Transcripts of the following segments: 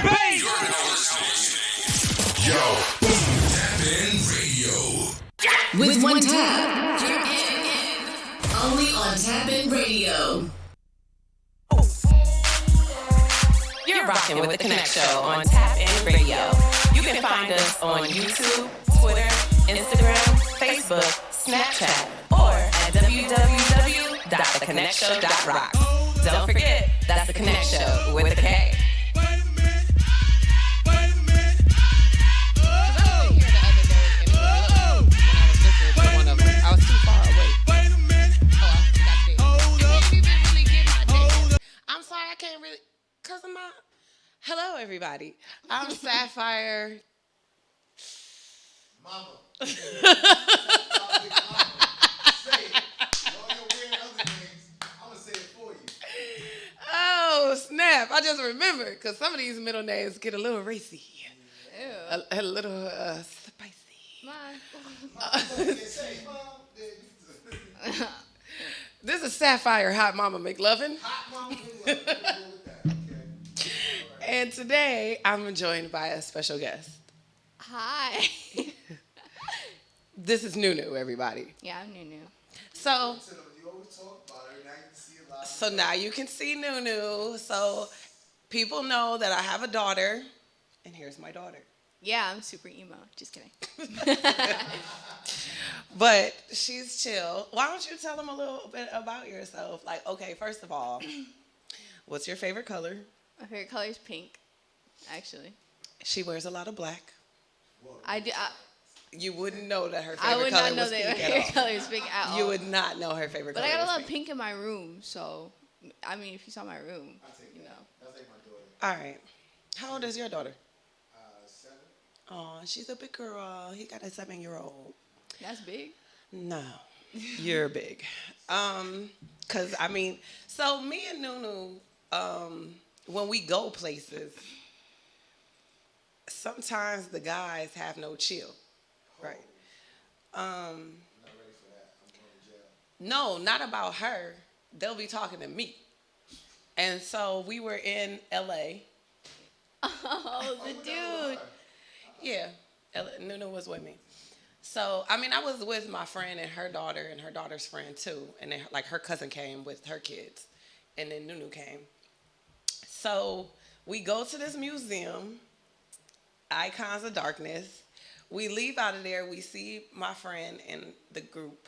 the bass. Yo, Tap In Radio. With one tap, you're in. Only on Tap In Radio. You're rocking with the Konnect Show on Tap In Radio. You can find us on YouTube, Twitter, Instagram, Facebook, Snapchat, or at www.thekonnectshow.rock. Don't forget, that's the Konnect Show with a K. Hello, everybody. I'm Sapphire. Mama. Oh, snap. I just remembered because some of these middle names get a little racy. Ew. A little spicy. This is Sapphire Hot Mama McLovin. Hot Mama McLovin. And today I'm joined by a special guest. Hi. This is Nunu, everybody. Yeah, I'm Nunu. So You always talk about her, now you can see a lot. So now you can see Nunu. So people know that I have a daughter, and here's my daughter. Yeah, I'm super emo. Just kidding. But she's chill. Why don't you tell them a little bit about yourself? Like, okay, first of all, what's your favorite color? My favorite color is pink, actually. She wears a lot of black. I do. You wouldn't know that her I favorite would color not know was that her pink at favorite all. color is pink at all. You would not know her favorite But color I got a was lot of pink in my room, so I mean, if you saw my room, you know. That's like my daughter. All right. How old is your daughter? 7. Oh, she's a big girl. He got a 7-year-old. That's big. No, you're big. Cause I mean, so me and Nunu, when we go places, sometimes the guys have no chill, right? I'm not ready for that. I'm going to jail. No, not about her. They'll be talking to me. And so we were in LA. Oh, the dude. Yeah, Nunu was with me. So, I mean, I was with my friend and her daughter's friend too. And then, like, her cousin came with her kids. And then Nunu came. So, we go to this museum, Icons of Darkness. We leave out of there. We see my friend and the group.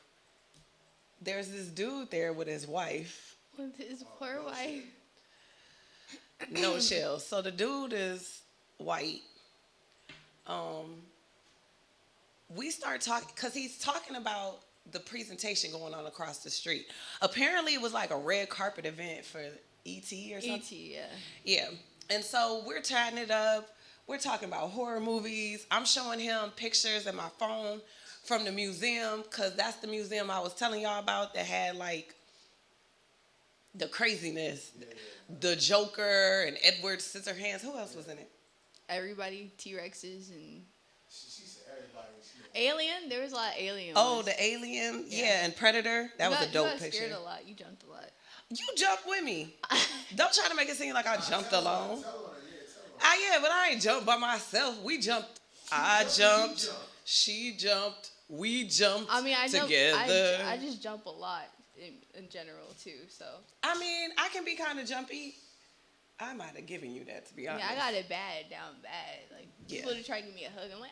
There's this dude there with his wife. With his poor wife. No chill. So, the dude is white. We start talking, because he's talking about the presentation going on across the street. Apparently, it was like a red carpet event for E.T. or something. E.T., yeah. Yeah. And so we're chatting it up. We're talking about horror movies. I'm showing him pictures in my phone from the museum, because that's the museum I was telling y'all about that had, like, the craziness. Yeah. The Joker and Edward Scissorhands. Who else was in it? Everybody, T-Rexes and... She said everybody. Alien? There was a lot of aliens. Oh, the Alien? Yeah, and Predator. That was a dope you got picture. scared a lot. You jumped a lot. You jumped with me. Don't try to make it seem like I jumped alone. Tell her. Yeah, but I ain't jumped by myself. We jumped. I jumped. She jumped. We jumped I mean, I know together. I just jump a lot in general too. So. I mean, I can be kind of jumpy. I might have given you that, to be honest. Yeah, I got it down bad. Like, people would have tried to give me a hug. I'm like,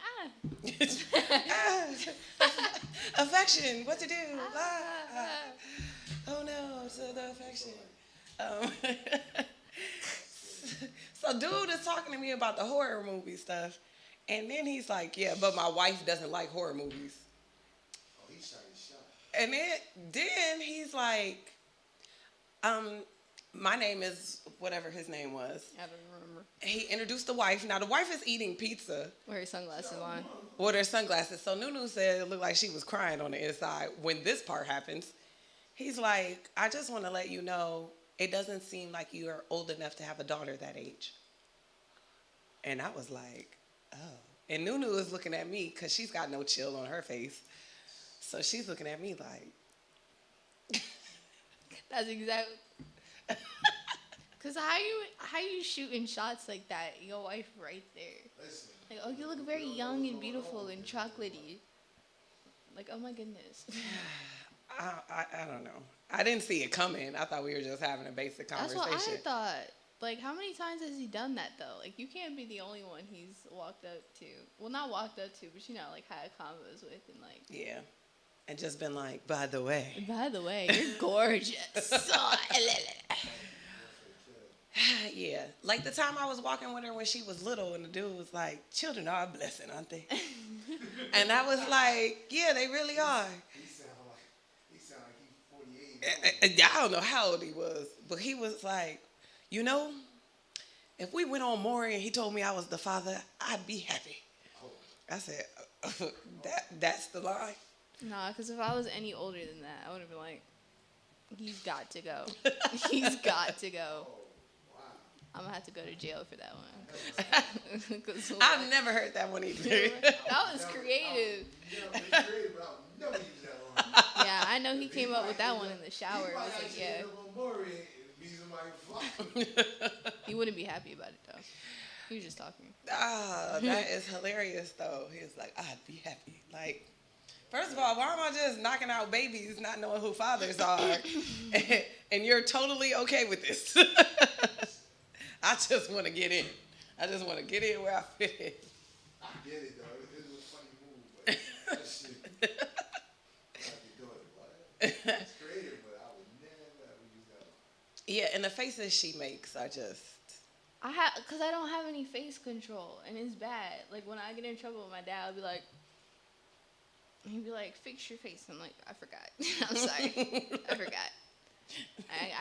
affection, what to do? Oh no, so the affection. So dude is talking to me about the horror movie stuff. And then he's like, yeah, but my wife doesn't like horror movies. Oh, he shot his shot. And then he's like, my name is whatever his name was. I don't remember. He introduced the wife. Now, the wife is eating pizza. With her sunglasses on. With her sunglasses. So Nunu said it looked like she was crying on the inside when this part happens. He's like, I just want to let you know, it doesn't seem like you are old enough to have a daughter that age. And I was like, oh. And Nunu is looking at me because she's got no chill on her face. So she's looking at me like. That's exactly. Cause how you shooting shots like that? Your wife right there. Listen. Like, oh, you look very young and beautiful and chocolatey. Like, oh my goodness. I don't know. I didn't see it coming. I thought we were just having a basic conversation. That's what I thought. Like, how many times has he done that, though? Like, you can't be the only one he's walked up to. Well, not walked up to, but, like, had combos with and, like... Yeah. And just been like, by the way, you're gorgeous. Yeah. Like the time I was walking with her when she was little and the dude was like, children are a blessing, aren't they? And I was like, yeah, they really are. He sound like he's 48. I don't know how old he was, but he was like, if we went on Maury and he told me I was the father, I'd be happy. I said, that's the line. Nah, because if I was any older than that, I would have been like, he's got to go. He's got to go. I'm going to have to go to jail for that one. I've never heard that one either. That was creative. Yeah, I know he came up with that one in the shower. It was like, yeah. He wouldn't be happy about it, though. He was just talking. That is hilarious, though. He was like, I'd be happy. Like, first of all, why am I just knocking out babies, not knowing who fathers are? And you're totally okay with this. I just want to get in. I just want to get in where I fit in. I get it, though. It was a funny move, but that shit. I could do it, but it's creative, but I would never ever use that one. Yeah, and the faces she makes are just... Because I don't have any face control, and it's bad. Like, when I get in trouble with my dad, I'll be like... He'd be like, fix your face. I'm like, I forgot. I'm sorry. I forgot.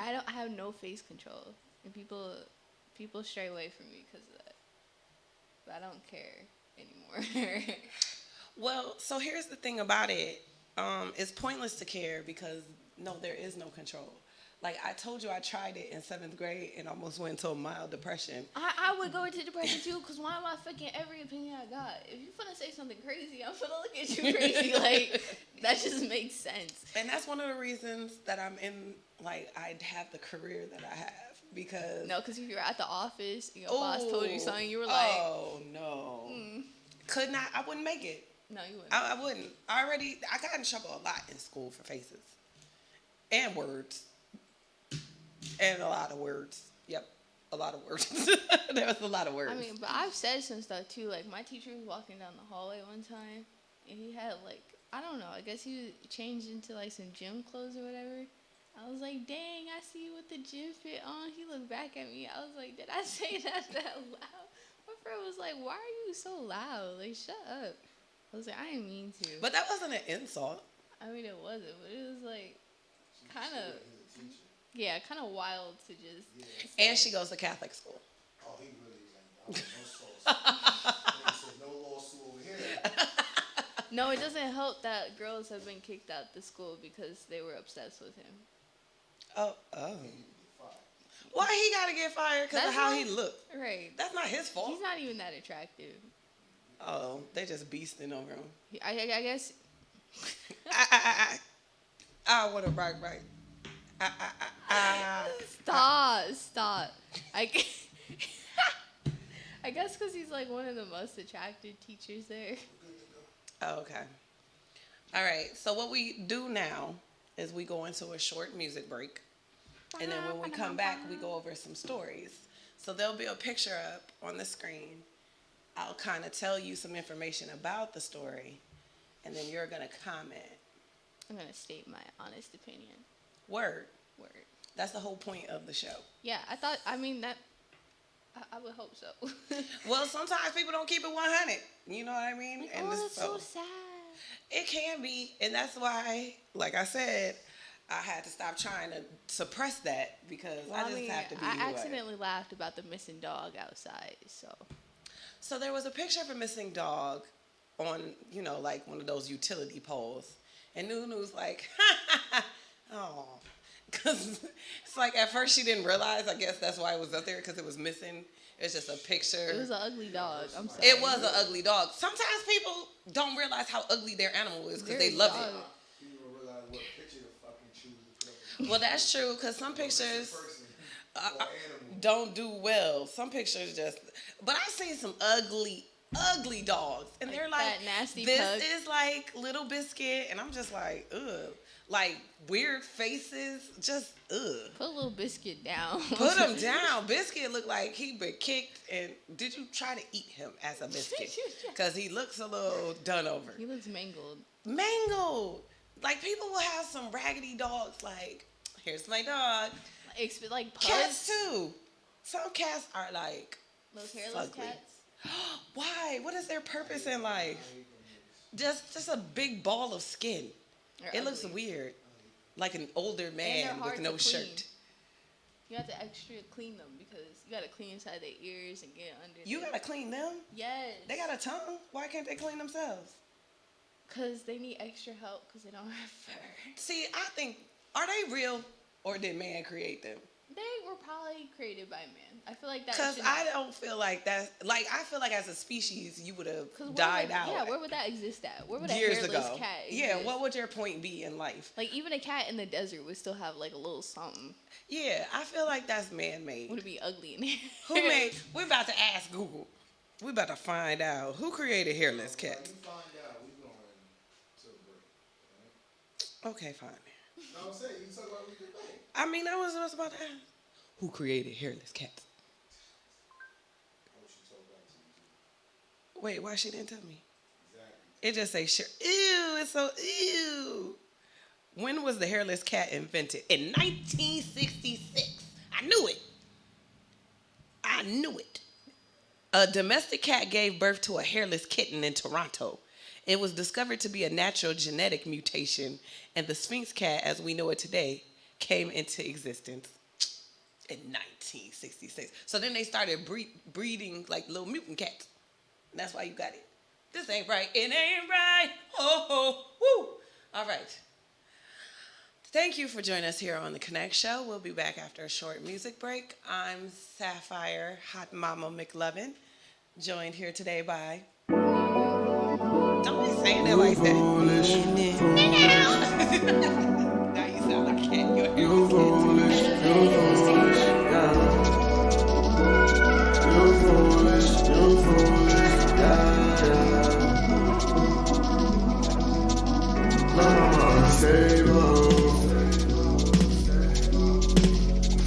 I don't have no face control. And people stray away from me because of that. But I don't care anymore. Well, so here's the thing about it. It's pointless to care because, no, there is no control. Like, I told you I tried it in 7th grade and almost went into a mild depression. I would go into depression, too, because why am I fucking every opinion I got? If you're finna say something crazy, I'm finna look at you crazy. Like, that just makes sense. And that's one of the reasons that I'm in, like, I have the career that I have. Because... No, because if you were at the office and your boss told you something, you were like... Oh, no. Could not. I wouldn't make it. No, you wouldn't. I wouldn't. I got in trouble a lot in school for faces. And words. And a lot of words. Yep. A lot of words. There was a lot of words. I mean, but I've said some stuff, too. Like, my teacher was walking down the hallway one time, and he had, like... I don't know. I guess he was changed into, like, some gym clothes or whatever. I was like, dang, I see you with the gym fit on. He looked back at me. I was like, did I say that loud? My friend was like, why are you so loud? Like, shut up. I was like, I didn't mean to. But that wasn't an insult. I mean, it wasn't, but it was like kind of, yeah, kind of wild to just. And she goes to Catholic school. Oh, he really like, I was no sauce. No lawsuit over here. No, it doesn't help that girls have been kicked out the school because they were obsessed with him. Oh. Why he gotta get fired because of how he looked? Right. That's not his fault. He's not even that attractive. Oh, they just beasting over him. I guess. I want to right. Stop. I guess because he's like one of the most attractive teachers there. Oh, okay. All right. So what we do now is we go into a short music break. And then when we come back, we go over some stories. So there'll be a picture up on the screen. I'll kind of tell you some information about the story. And then you're going to comment. I'm going to state my honest opinion. Word. That's the whole point of the show. Yeah, I would hope so. Well, sometimes people don't keep it 100. You know what I mean? Like, and that's so sad. It can be. And that's why, like I said, I had to stop trying to suppress that because I just have to be I accidentally laughed about the missing dog outside, So there was a picture of a missing dog on, like one of those utility poles. And Nunu's like, oh. Because it's like at first she didn't realize, I guess that's why it was up there, because it was missing. It's just a picture. It was an ugly dog. I'm sorry. It was an ugly dog. Sometimes people don't realize how ugly their animal is because they love it. People don't realize what picture to fucking choose to put up. Well, that's true, because some pictures don't do well. Some pictures just, but I've seen some ugly dogs, and they're like, that nasty this pug. is like Little Biscuit, and I'm just like, ugh, like weird faces, just ugh. Put Little Biscuit down. Put him down. Biscuit looked like he been kicked, and did you try to eat him as a biscuit? Because he looks a little done over. He looks mangled. Mangled. Like people will have some raggedy dogs. Like, here's my dog. Like pugs. Cats too. Some cats are like Those hairless ugly. cats. Why? What is their purpose in life? Just a big ball of skin. They're It looks ugly. weird. Like an older man they're hard with no to clean. shirt. You have to extra clean them because you gotta clean inside their ears and get under. You gotta clean them? Yes. They got a tongue? Why can't they clean themselves? Cause they need extra help because they don't have fur. See, I think, are they real or did man create them? They were probably created by man. I feel like that. Because I don't feel like that's, like, I feel like as a species, you would have Where died would, out. Yeah, where would that exist at? Where would a years hairless ago. cat exist? Yeah, what would your point be in life? Like, even a cat in the desert would still have, like, a little something. Yeah, I feel like that's man-made. Would it be ugly in there? Who made, we're about to ask Google. We're about to find out. Who created hairless cats? You find out, we going to a break. Right? Okay, fine. No, I'm saying, you can talk about what you think. I mean, I was about to ask. Who created hairless cats? I wish you told that to you. Wait, why she didn't tell me? Exactly. It just say, sure. Ew, it's so ew. When was the hairless cat invented? In 1966. I knew it. I knew it. A domestic cat gave birth to a hairless kitten in Toronto. It was discovered to be a natural genetic mutation, and the Sphinx cat, as we know it today, came into existence in 1966. So then they started breeding like little mutant cats. And that's why you got it. This ain't right. It ain't right. Oh, woo. All right. Thank you for joining us here on the Konnect Show. We'll be back after a short music break. I'm Sapphire Hot Mama McLovin, joined here today by... Don't be saying that like that. Now you sound like a cat. You're You foolish, you foolish, yeah. You foolish, yeah. No, I'm unstable.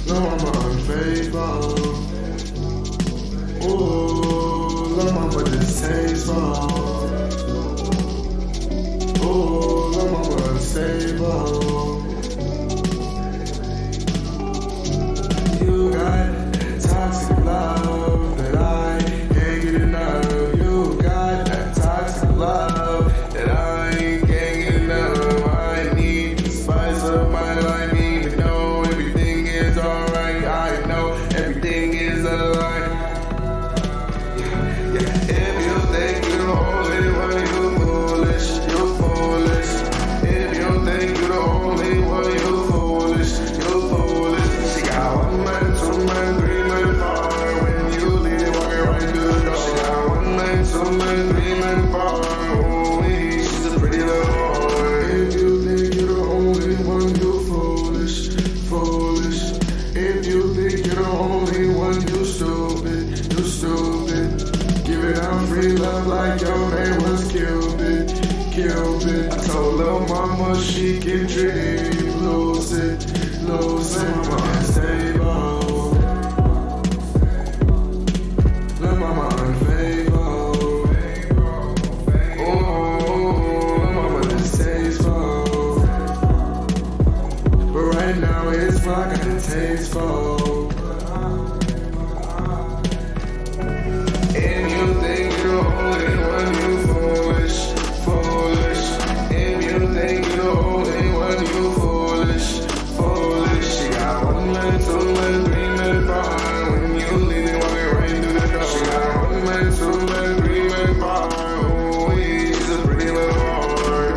No, I'm unfaithful. Ooh, no, I'm distasteful. Ooh, no, I'm unstable. You got toxic love that I can't get enough. You got that toxic love that I can't get enough. I need the spice of my life. I need to know everything is alright. I know everything is alright. Yeah. If you think you're the only one, you foolish. You foolish. If you think you're the only one, you foolish. You foolish. She got 1 man, 2 man, 3 man, 4. When you leave it, walking right through the door. She got 1 man, 2 man, 3 man, 4. Ooh, she's a pretty little whore. If you think you're the only one, you foolish, foolish. If you think you're the only one, you stupid, you stupid. Giving out free love like your name was Cupid, Cupid. I told little mama she can dream, lose it, mama unstable. Little mama unfaithful. Ooh, mama distasteful. But right now it's fucking tasteful. If you think you're the only one, you foolish, foolish. If you think you're the only one, you foolish, foolish. She got 1 man, 2 man, 3 man, 4. When you leave it, walking right through the door. She got 1 man, 2 man, 3 man, 4. Ooh, she's a pretty little whore.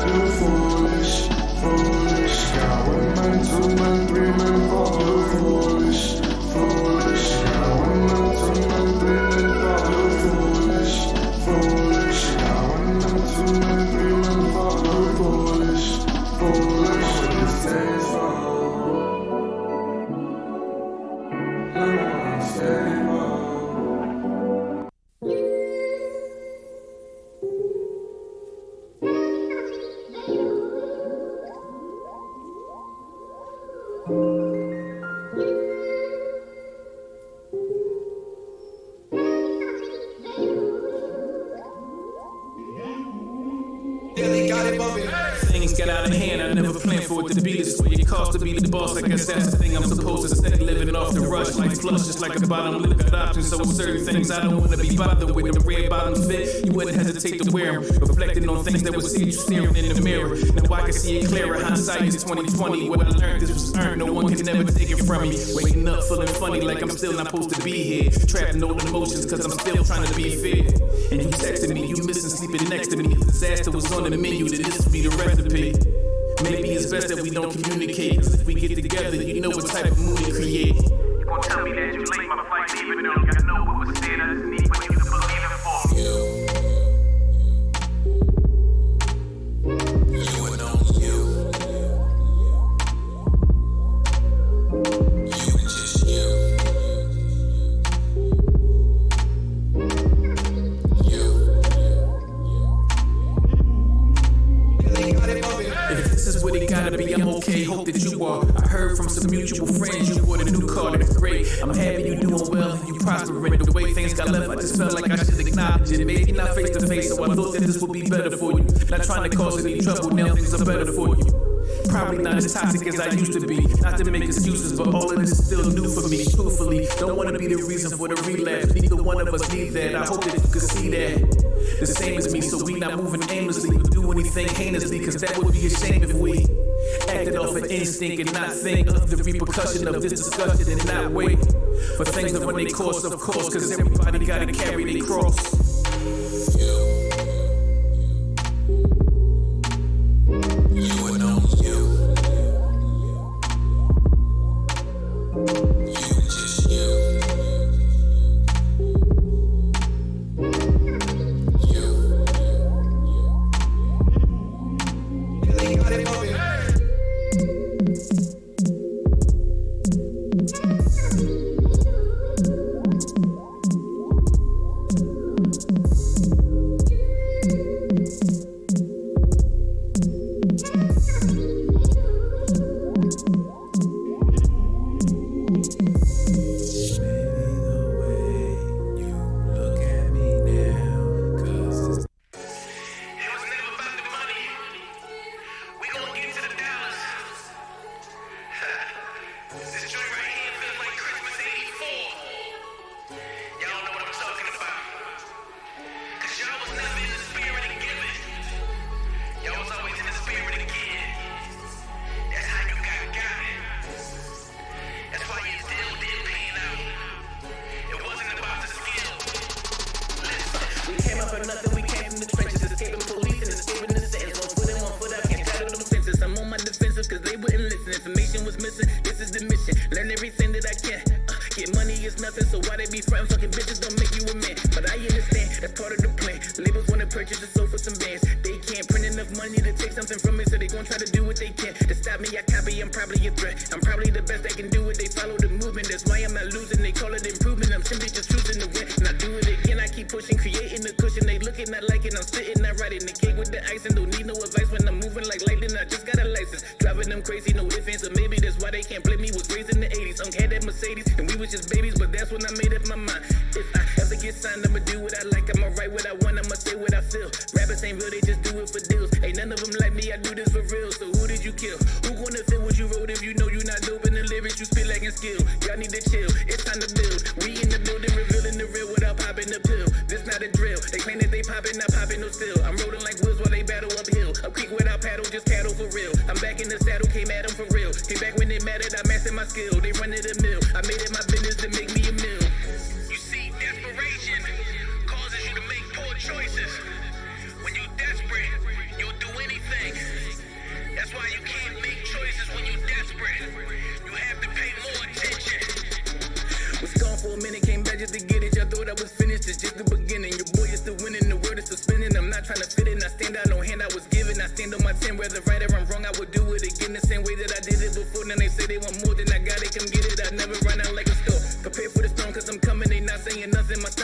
You foolish, foolish. Got 1 man, 2 man, 3 Things got out of hand, I never planned for it to be this way. It costs to be the boss, I guess that's the thing I'm supposed to say. Living off the rush, like flush, just like a bottom lip got options. So with certain things I don't want to be bothered with. The red bottom fit, you wouldn't hesitate to wear them. Reflecting on things that would see you staring in the mirror. Now I can see it clearer, hindsight is 2020. What I learned, this was earned, no one can never take it from me. Waking up feeling funny like I'm still not supposed to be here. Trapped in old emotions cause I'm still trying to be fair. And you texted me, you missing sleeping next to me. If disaster was on the menu, then this would be the recipe. Maybe it's best that we don't communicate, cause if we get together, you know what type of mood it create. You gon' tell me that you late my flight, even though you know what was said. I just need for you to believe it for me. You and only you. You and just you. If this is what it gotta be, I'm okay, hope that you are. I heard from some mutual friends you bought a new car, that's great. I'm happy you doing well and you prospering. The way things got left, I just felt like I should acknowledge it. Maybe not face to face, so I thought that this would be better for you. Not trying to cause any trouble, now things are better for you. Probably not as toxic as I used to be. Not to make excuses, but all of this is still new for me. Truthfully, don't want to be the reason for the relapse. Neither one of us need that. I hope that you can see that. The same as me, so we not moving aimlessly or do anything heinously, cause that would be a shame if we acted off an instinct and not think of the repercussion of this discussion and not wait for things to run their course, of course, cause everybody gotta carry their cross. You and only you. You and just you.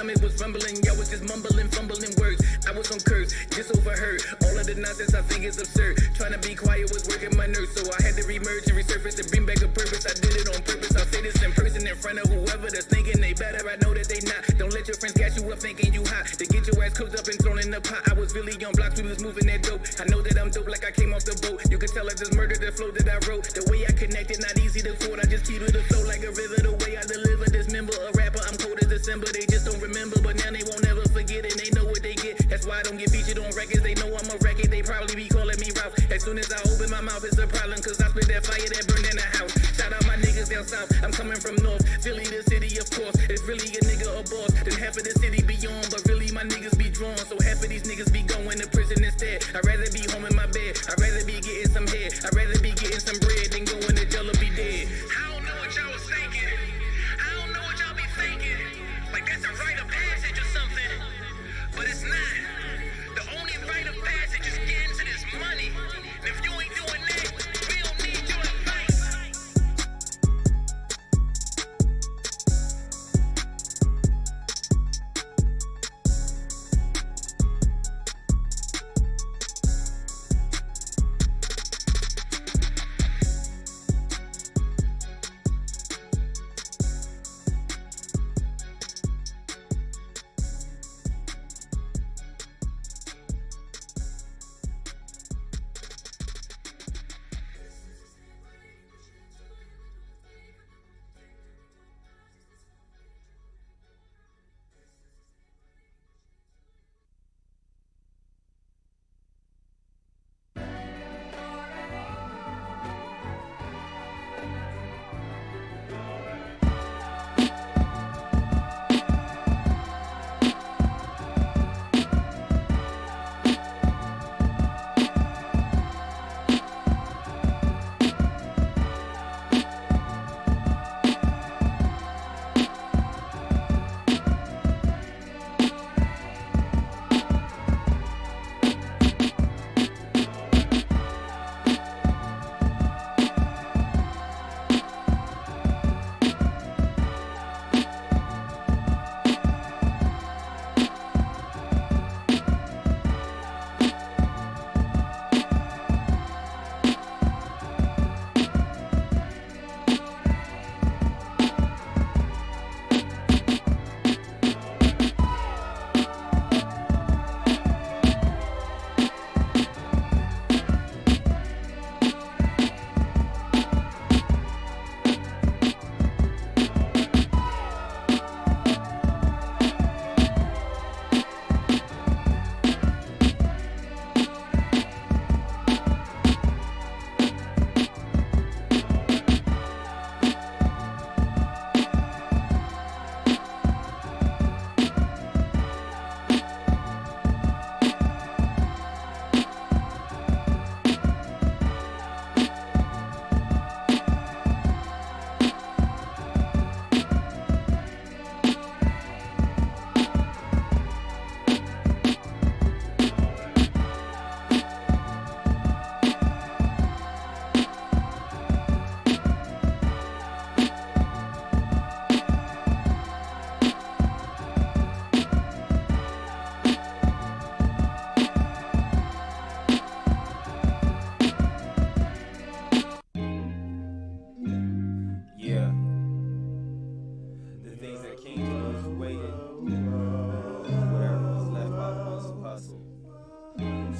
stomach was rumbling, y'all was just mumbling, fumbling words. I was on curves, just overheard. All of the nonsense I think is absurd. Trying to be quiet was working my nerves, so I had to remerge and resurface to bring back a purpose. I did it on purpose. I'll say this in person in front of whoever that's thinking they better. I know that they not. Don't let your friends gas you up thinking you hot. They get your ass cooked up and thrown in the pot. I was really on blocks, we was moving that dope. I know that I'm dope like I came off the boat. You could tell I just murdered the flow that I wrote. The way I connected, not easy to quote. I just keep to the flow like a river. The way I deliver, dismember a rapper. I'm cold as December. They just don't remember, but now they won't ever forget it. They know what they get. That's why I don't get featured on records. They know I'm a record. They probably be calling me Ralph. As soon as I open my mouth, it's a problem. Cause I spit that fire that burned in the house. Shout out my niggas down south. I'm coming from north. Philly, the city, of course. If really a nigga a boss, then half of the city be on. But really my niggas be drawn. So half of these niggas be going to prison instead. I'd rather be home in my bed. I'd rather be getting some head. I'd rather be getting some bread than going to jail or be dead. I don't know what y'all was thinking. I don't know what y'all be thinking. Like that's a rite of passage or something. But it's not. The only rite of passage is getting to this money. And if you ain't doing that, we don't need your advice.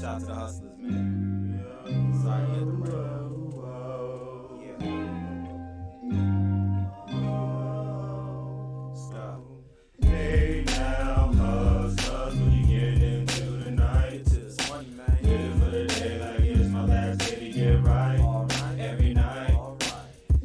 Shout out to the hustlers, man. Sorry you had to break. Stop. Hey now, hustlers, when you get into the night, To this money, man. live for the day like it's my last day to get right. Alright. Every night. Alright.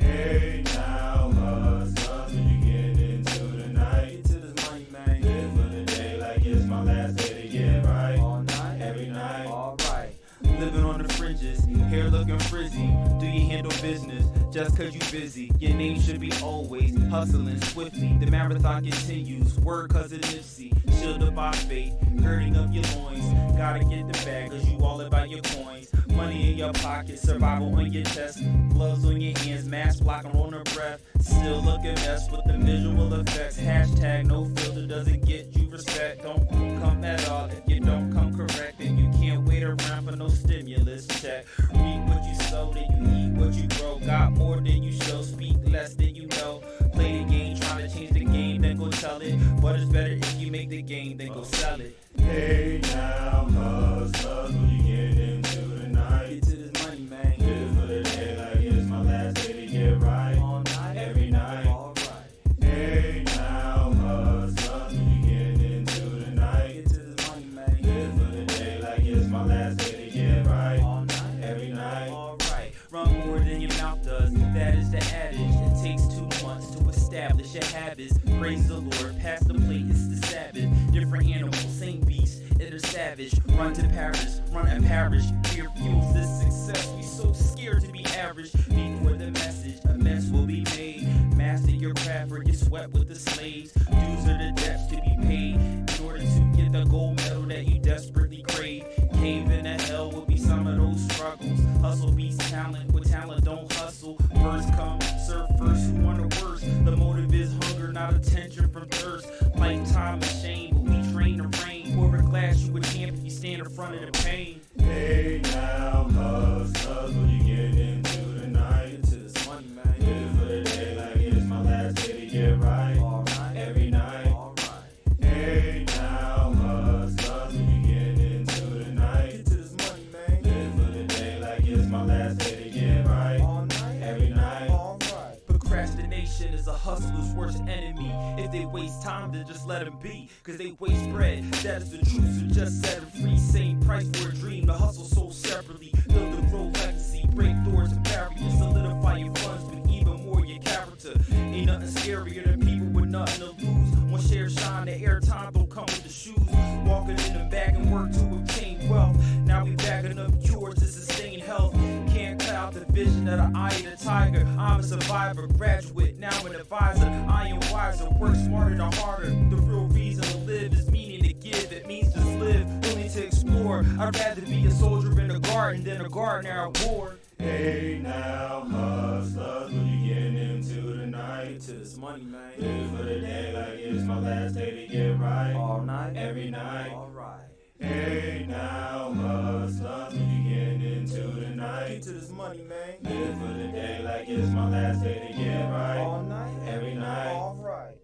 Hey now, hustlers, when you get into the night, To this money, man. live for the day like it's my last day to get right. All night. Every night. Alright. Living on the fringes, hair looking frizzy. Do you handle business just cause you busy? Your name should be always hustling swiftly. The marathon continues, word cousin Nipsey. Shielded by faith, girding up your loins. Gotta get the bag cause you all about your coins. Money in your pocket, survival on your chest. Gloves on your hands, mask blocking on her breath. Still looking mess with the visual effects. Hashtag no filter, doesn't get you respect, don't come at all. If you don't come correct, then you can't wait around for no stimulus check. Read what you sow, then you eat what you grow. Got more than you show, speak less than you know. Play the game, trying to change the game, then go tell it. But it's better if you make the game, then go sell it. Hey now, hustlers, what you get into tonight? Get to this money, man. Live for the day like it's my last day to get right. All night, every night. All right. Hey now, hustlers, what you get into tonight? Get to this money, man. Live for the day like it's my last day to get right. All night, every night. All right. Run more than your mouth does. That is the adage. It takes 2 months to establish your habits. Praise the Lord, pass the plate, it's the Sabbath. Different animals, same beast, it is savage. Run to Paris, run at Paris. Fear fuels this success. We so scared to be average. Before the message, a mess will be made. Master your craft or get swept with the slaves. Dues are the debts to be paid in order to get the gold medal that you desperately crave. Cave in the hell will be some of those struggles. Hustle beats talent, with talent don't hustle. First come, serve first, who want the worst? The motive is hunger, not attention from thirst. Lifetime of shame, but we train to reign. Pour a glass, you a champion, you stand in front of the pain. Hey now, hustlers, what you get into tonight? Get to this money, man. Live for the day like it's my last day to get right. All night, every night. All right. Hey now, hustlers, what you get into tonight? Get to this money, man. Live for the day like it's my last day to get right. All night, every night. All right. Procrastination is a hustler's worst enemy. If they waste time, then just let them be. Cause they waste bread, that is the truth, so just set them free. Same price for a dream, the hustle sold separately. Build a grow legacy, break doors and barriers. Solidify your funds, but even more your character. Ain't nothing scarier than people with nothing to lose. One share shine, the airtime don't come with the shoes. Walking in the bag and work to obtain wealth. Now we bagging up cures to sustain health. Can't cut out the vision of the eye of the tiger. I'm a survivor, graduate, now an advisor. I am wiser, work smarter not harder. The real reason to live is meaning to give. It means just live, only to explore. I'd rather be a soldier in a garden than a gardener at war. Hey now, hustlers, what you getting into tonight? Get to this money, man. Live for the day like it's my last day to get right. All night, every night. All right. Hey now, hustlers, what you getting into tonight? Get to this money, man. Live for the day like it's my last day to get right. All night, every night. All right.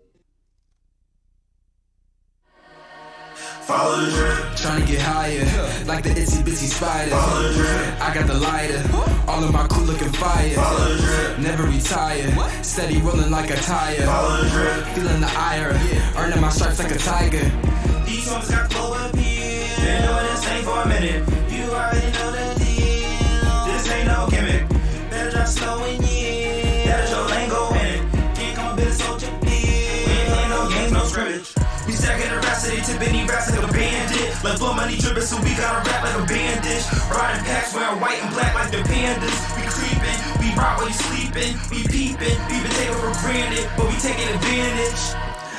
Follow the drip. Tryna get higher, like the itsy bitsy spider. Follow the drip. I got the lighter, all of my crew looking fire. Follow the drip. Never retire, steady rolling like a tire. Follow the drip. Feeling the ire, earning my stripes like a tiger. These songs got flow appeal. Been doing this thing for a minute. You already know the deal. This ain't no gimmick. Better drive slow and yeah. Better show lane go in it. Can't come a bit of soldier. We ain't playing no games, no scrimmage. We stacking the rest of they tip any raps like a bandit. Let blood money drippin', so we gotta rap like a bandage. Riding packs wearing white and black like the pandas. We creepin', we rock while you sleepin'. We peepin', we been taken for granted, but we taking advantage.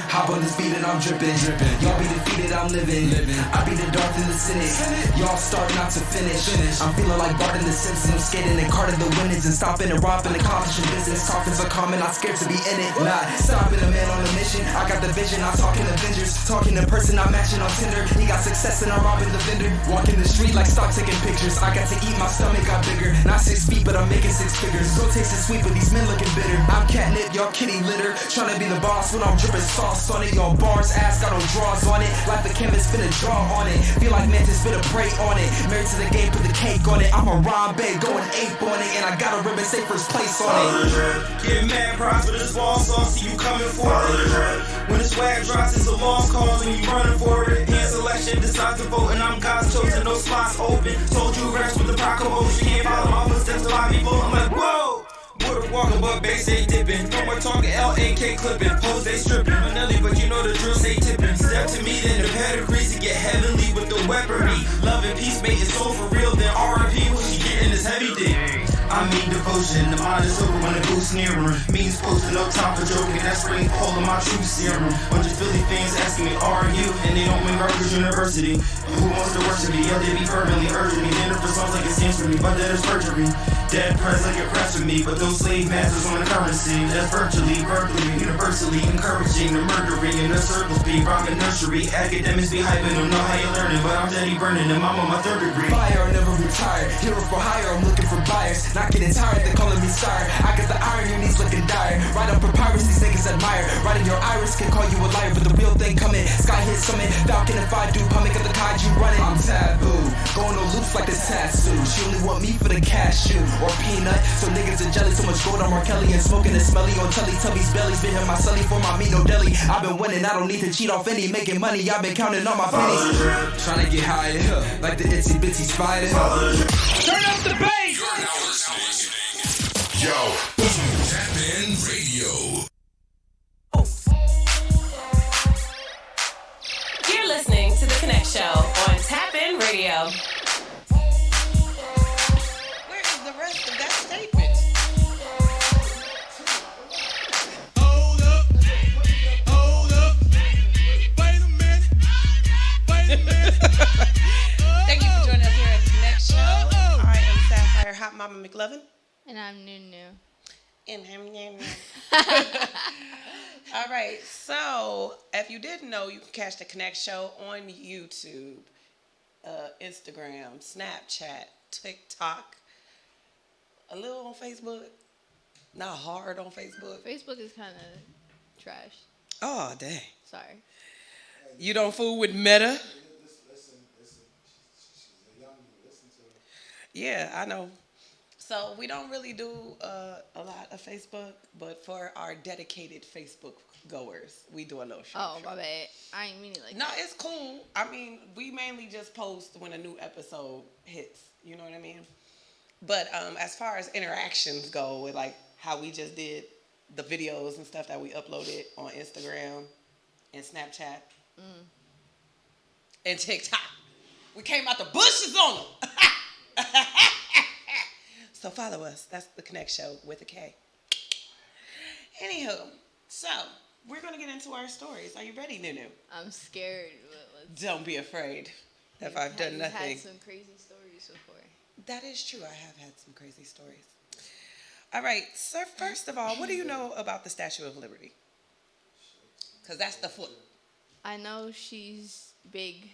Hop on this beat and I'm drippin'. Y'all be defeated, I'm living. I be the dark and the cynic. Y'all start not to finish. I'm feeling like Bart in the Simpsons. I'm skating and carting the winnings and stopping and robbing, accomplishing business. Talking so common, I'm scared to be in it. Not stopping a man on a mission. I got the vision, I'm talking Avengers. Talking in person, I'm matching on Tinder. He got success and I'm robbing the vendor. Walking the street like stock taking pictures. I got to eat, my stomach got bigger. Not 6 feet, but I'm making 6 figures. Girl tasting sweet, but these men looking bitter. I'm catnip, y'all kitty litter. Trying to be the boss when I'm dripping sauce on it. Y'all bars, ass got no draws on it. Like the canvas, finna draw on it. Feel like Mantis, finna pray on it. Married to the game, put the cake on it. I'm a Ron Bay, going ape on it. And I got a ribbon, say first place on it. Get mad props for this wall sauce, see you coming for it. When the swag drops, it's a lost cause when you running for it. Hand selection, decide to vote, and I'm God's chosen, no spots open. Told you rest with the proclamation, can't follow my footsteps till I be vote. I'm like, whoa! Water walking, but bass ain't dipping. No more talking, L.A.K. clipping. Pose they stripping. Manelli, but you know the drill say tipping. Step to me, then the pedigrees to get heavenly with the weaponry. Love and peace, mate, it's so for real. Then R.I.P. when she getting this heavy dick. I mean devotion, the mind is over when the ghost near her. Means posting, no time for joking. That's ring holding my true serum. Bunch of Philly fans asking me, are you? And they don't win Rutgers University. Who wants to worship me? Yeah, they be fervently urging me. Dinner for songs like it stands for me, but that is perjury. Dead press like you're pressing me, but those slave masters on the currency. That's virtually, verbally, universally encouraging the murdering in the circles be rocking nursery. Academics be hyping, don't know how you're learning, but I'm steady burning them. I'm on my 3rd degree. Fire, never retire. Hero for hire, I'm looking for buyers. Not getting tired, they're calling me sire. I got the iron, your knees looking dire. Right on papyrus, these niggas admire. Riding your iris can call you a liar, but the real thing coming. Sky hit summit, Falcon and 5 dude, pumping up the kaiju running. I'm taboo, going on loops like this tattoo. She only want me for the cashew or peanut. So niggas are jelly, so much gold on R. Kelly and smoking and smelly on Teletubbies bellies. Been hitting my celly for my meat, no deli. I've been winning, I don't need to cheat off any. Making money, I've been counting on my pennies. Trying to get higher, like the itsy bitsy spider. Turn up the bass! You're now listening. Yo, Tap In Radio. You're listening to The Konnect Show on Tap In Radio. Where is the rest of that statement? Hold up. Wait a minute. Thank you for joining us here at The Konnect Show. I am Sapphire Hot Mama McLovin. And I'm Nunu. And I'm All right, so if you didn't know, you can catch The Konnect Show on YouTube, Instagram, Snapchat, TikTok, a little on Facebook, not hard on Facebook. Facebook is kind of trash. Oh, dang. Sorry. You don't fool with Meta? Yeah, I know. So we don't really do a lot of Facebook, but for our dedicated Facebook goers, we do a little show. Oh, my bad. I ain't mean it like No, that. it's cool. I mean, we mainly just post when a new episode hits. You know what I mean? But as far as interactions go with like how we just did the videos and stuff that we uploaded on Instagram and Snapchat and TikTok, we came out the bushes on them. So follow us. That's The Konnect Show with a K. Anywho, so we're going to get into our stories. Are you ready, Nunu? I'm scared. But Don't be afraid if I've done nothing. You've had some crazy stories before. That is true. I have had some crazy stories. All right. So first of all, what do you know about the Statue of Liberty? Because that's the foot. I know she's big.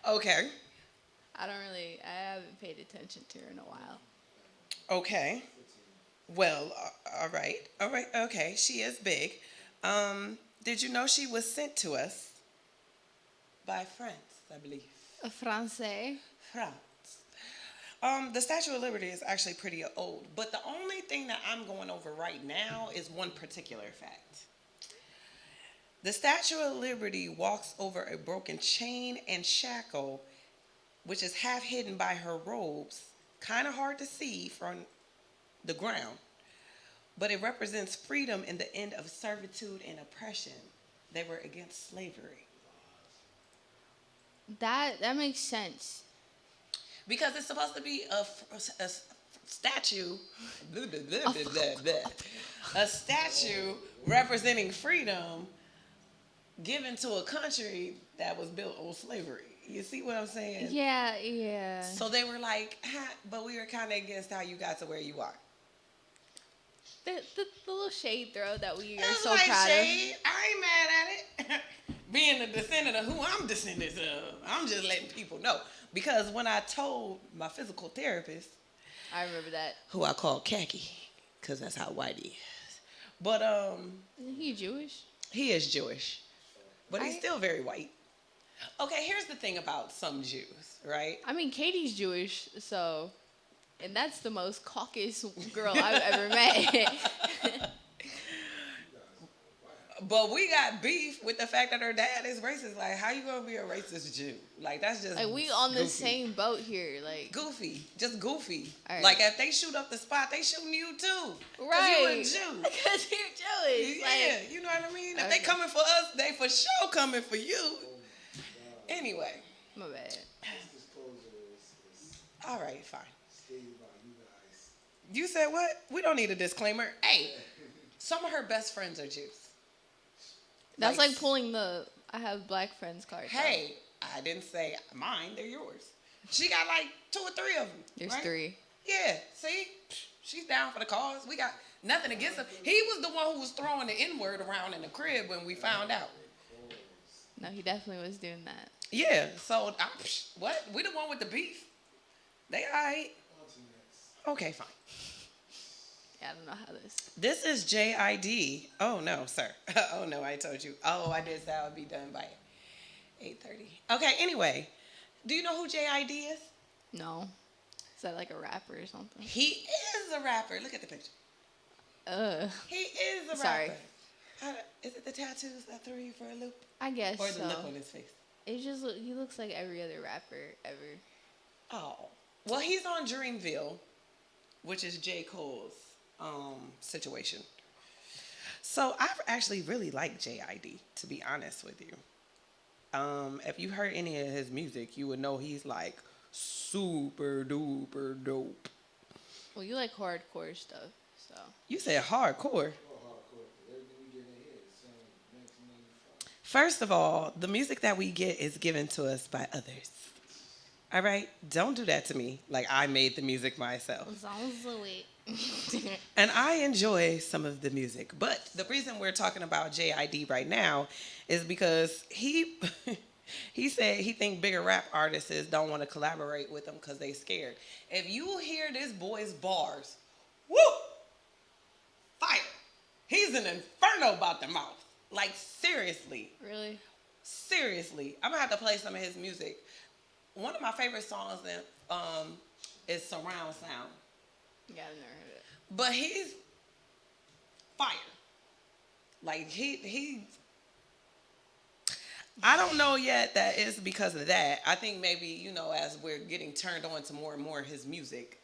Okay. I haven't paid attention to her in a while. Okay. Well, all right. Okay. She is big. Did you know she was sent to us by France, I believe? A Francais? France. The Statue of Liberty is actually pretty old, but the only thing that I'm going over right now is one particular fact. The Statue of Liberty walks over a broken chain and shackle, which is half hidden by her robes, kind of hard to see from the ground, but it represents freedom in the end of servitude and oppression. They were against slavery. That makes sense. Because it's supposed to be a statue, a statue representing freedom given to a country that was built on slavery. You see what I'm saying? Yeah. So they were like, but we were kind of against how you got to where you are. The little shade throw that we are That's so like proud shade. I ain't mad at it. Being a descendant of who I'm descendant of, I'm just letting people know. Because when I told my physical therapist, I remember that, who I call Khaki, because that's how white he is. But isn't he Jewish? He is Jewish, but he's still very white. Okay, here's the thing about some Jews, right? I mean, Katie's Jewish, so, and that's the most Caucasus girl I've ever met. But we got beef with the fact that her dad is racist. Like, how you gonna be a racist Jew? Like, that's just like we on the same boat here. Like goofy, just goofy. Right. Like if they shoot up the spot, they shooting you too. Right? Because you a Jew. Because you're Jewish. Yeah, you know what I mean. If they coming for us, they for sure coming for you. Anyway. My bad. All right, fine. You said what? We don't need a disclaimer. Hey, some of her best friends are Jews. That's like pulling the I have black friends card. Hey, I didn't say mine, they're yours. She got like 2 or 3 of them. There's right? 3. Yeah, see? She's down for the cause. We got nothing against him. He was the one who was throwing the N-word around in the crib when we found out. No, he definitely was doing that. Yeah, so, what? We the one with the beef. They all right. Okay, fine. Yeah, I don't know how this. This is J.I.D. Oh, no, sir. Oh, no, I told you. Oh, I did say I would be done by 8:30. Okay, anyway. Do you know who J.I.D. is? No. Is that like a rapper or something? He is a rapper. Look at the picture. He is a Sorry. rapper. Is it the tattoos that threw you for a loop? I guess Or so. the look on his face? It just he looks like every other rapper ever. Oh. Well, he's on Dreamville, which is J. Cole's situation. So I actually really like J.I.D., to be honest with you. If you heard any of his music, you would know he's like super duper dope. Well, you like hardcore stuff, so. You said hardcore. First of all, the music that we get is given to us by others. All right? Don't do that to me like I made the music myself. And I enjoy some of the music. But the reason we're talking about J.I.D. right now is because he said he think bigger rap artists don't want to collaborate with him because they scared. If you hear this boy's bars, woo, fire. He's an inferno about the mouth. Like, seriously. Really? Seriously. I'm going to have to play some of his music. One of my favorite songs is Surround Sound. Yeah, I've never heard it. But he's fire. Like, he I don't know yet that it's because of that. I think maybe, as we're getting turned on to more and more of his music,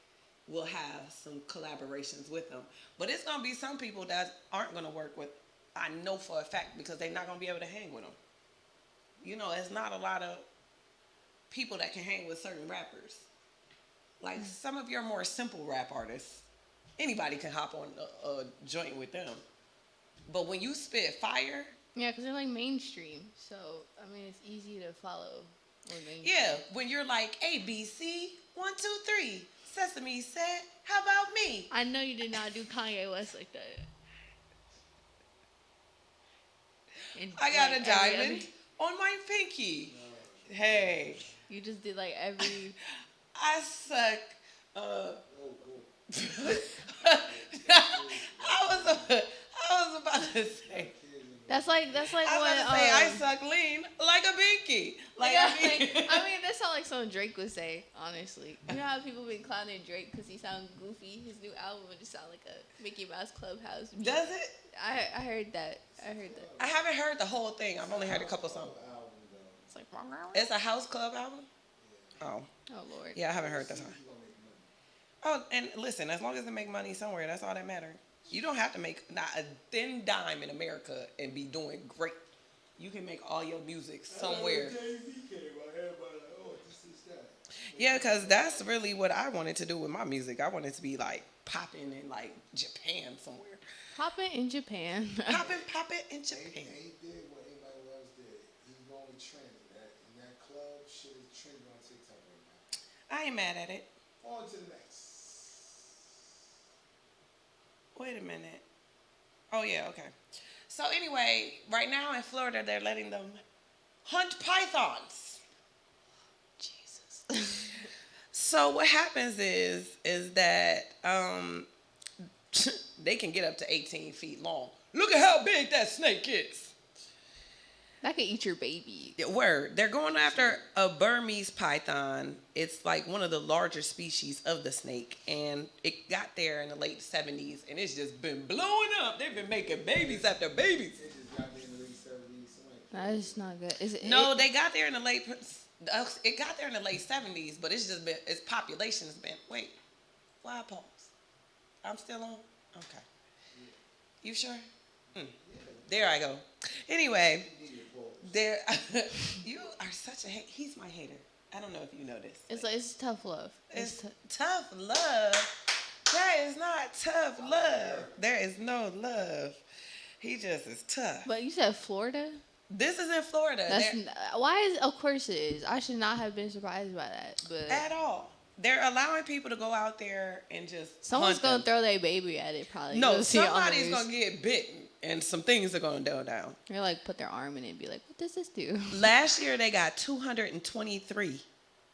we'll have some collaborations with him. But it's going to be some people that aren't going to work with, I know for a fact, because they're not going to be able to hang with him. It's not a lot of people that can hang with certain rappers. Like, some of your more simple rap artists, anybody can hop on a joint with them. But when you spit fire... Yeah, because they're like mainstream. So, I mean, it's easy to follow. Yeah, when you're like, A, B, C, 1, 2, 3, Sesame said, how about me? I know you did not do Kanye West like that. And I got a diamond on my pinky. No. Hey. You just did like every... I suck. I was about to say. That's like I was when about to say I suck lean like a binky. Like, yeah, I mean, that's not like something Drake would say. Honestly, you know how people been clowning Drake because he sounds goofy. His new album would just sound like a Mickey Mouse Clubhouse. Does it? I heard that. I haven't heard the whole thing. I've only heard a couple songs. It's like it's a house club album. Oh Lord. Yeah, I haven't heard that song. Oh, and listen, as long as they make money somewhere, that's all that matters. You don't have to make not a thin dime in America and be doing great. You can make all your music somewhere. Yeah, because that's really what I wanted to do with my music. I wanted to be like popping in like Japan somewhere. Popping in Japan. Popping in Japan. He did what anybody else did. He's going with trends. In that club, shit is trending on TikTok right now. I ain't mad at it. On to the next. Wait a minute. Oh, yeah, okay. So anyway, right now in Florida, they're letting them hunt pythons. Jesus. So what happens is that they can get up to 18 feet long. Look at how big that snake is. That could eat your baby. Word. They're going after a Burmese python. It's like one of the larger species of the snake. And it got there in the late 70s. And it's just been blowing up. They've been making babies after babies. It just got there in the late 70s. That is not good. They got there in the late... It got there in the late 70s. But it's just been... Its population has been... Wait. Why pause? I'm still on? Okay. You sure? There I go. Anyway... You are such a he's my hater. I don't know if you know this. It's tough love. It's tough love. That is not tough love. There is no love. He just is tough. But you said Florida? This is in Florida. Of course it is. I should not have been surprised by that. But at all. They're allowing people to go out there and just someone's going to throw their baby at it probably. No, somebody's going to get bitten and some things are going to go down. They're like put their arm in it and be like, what does this do? Last year they got 223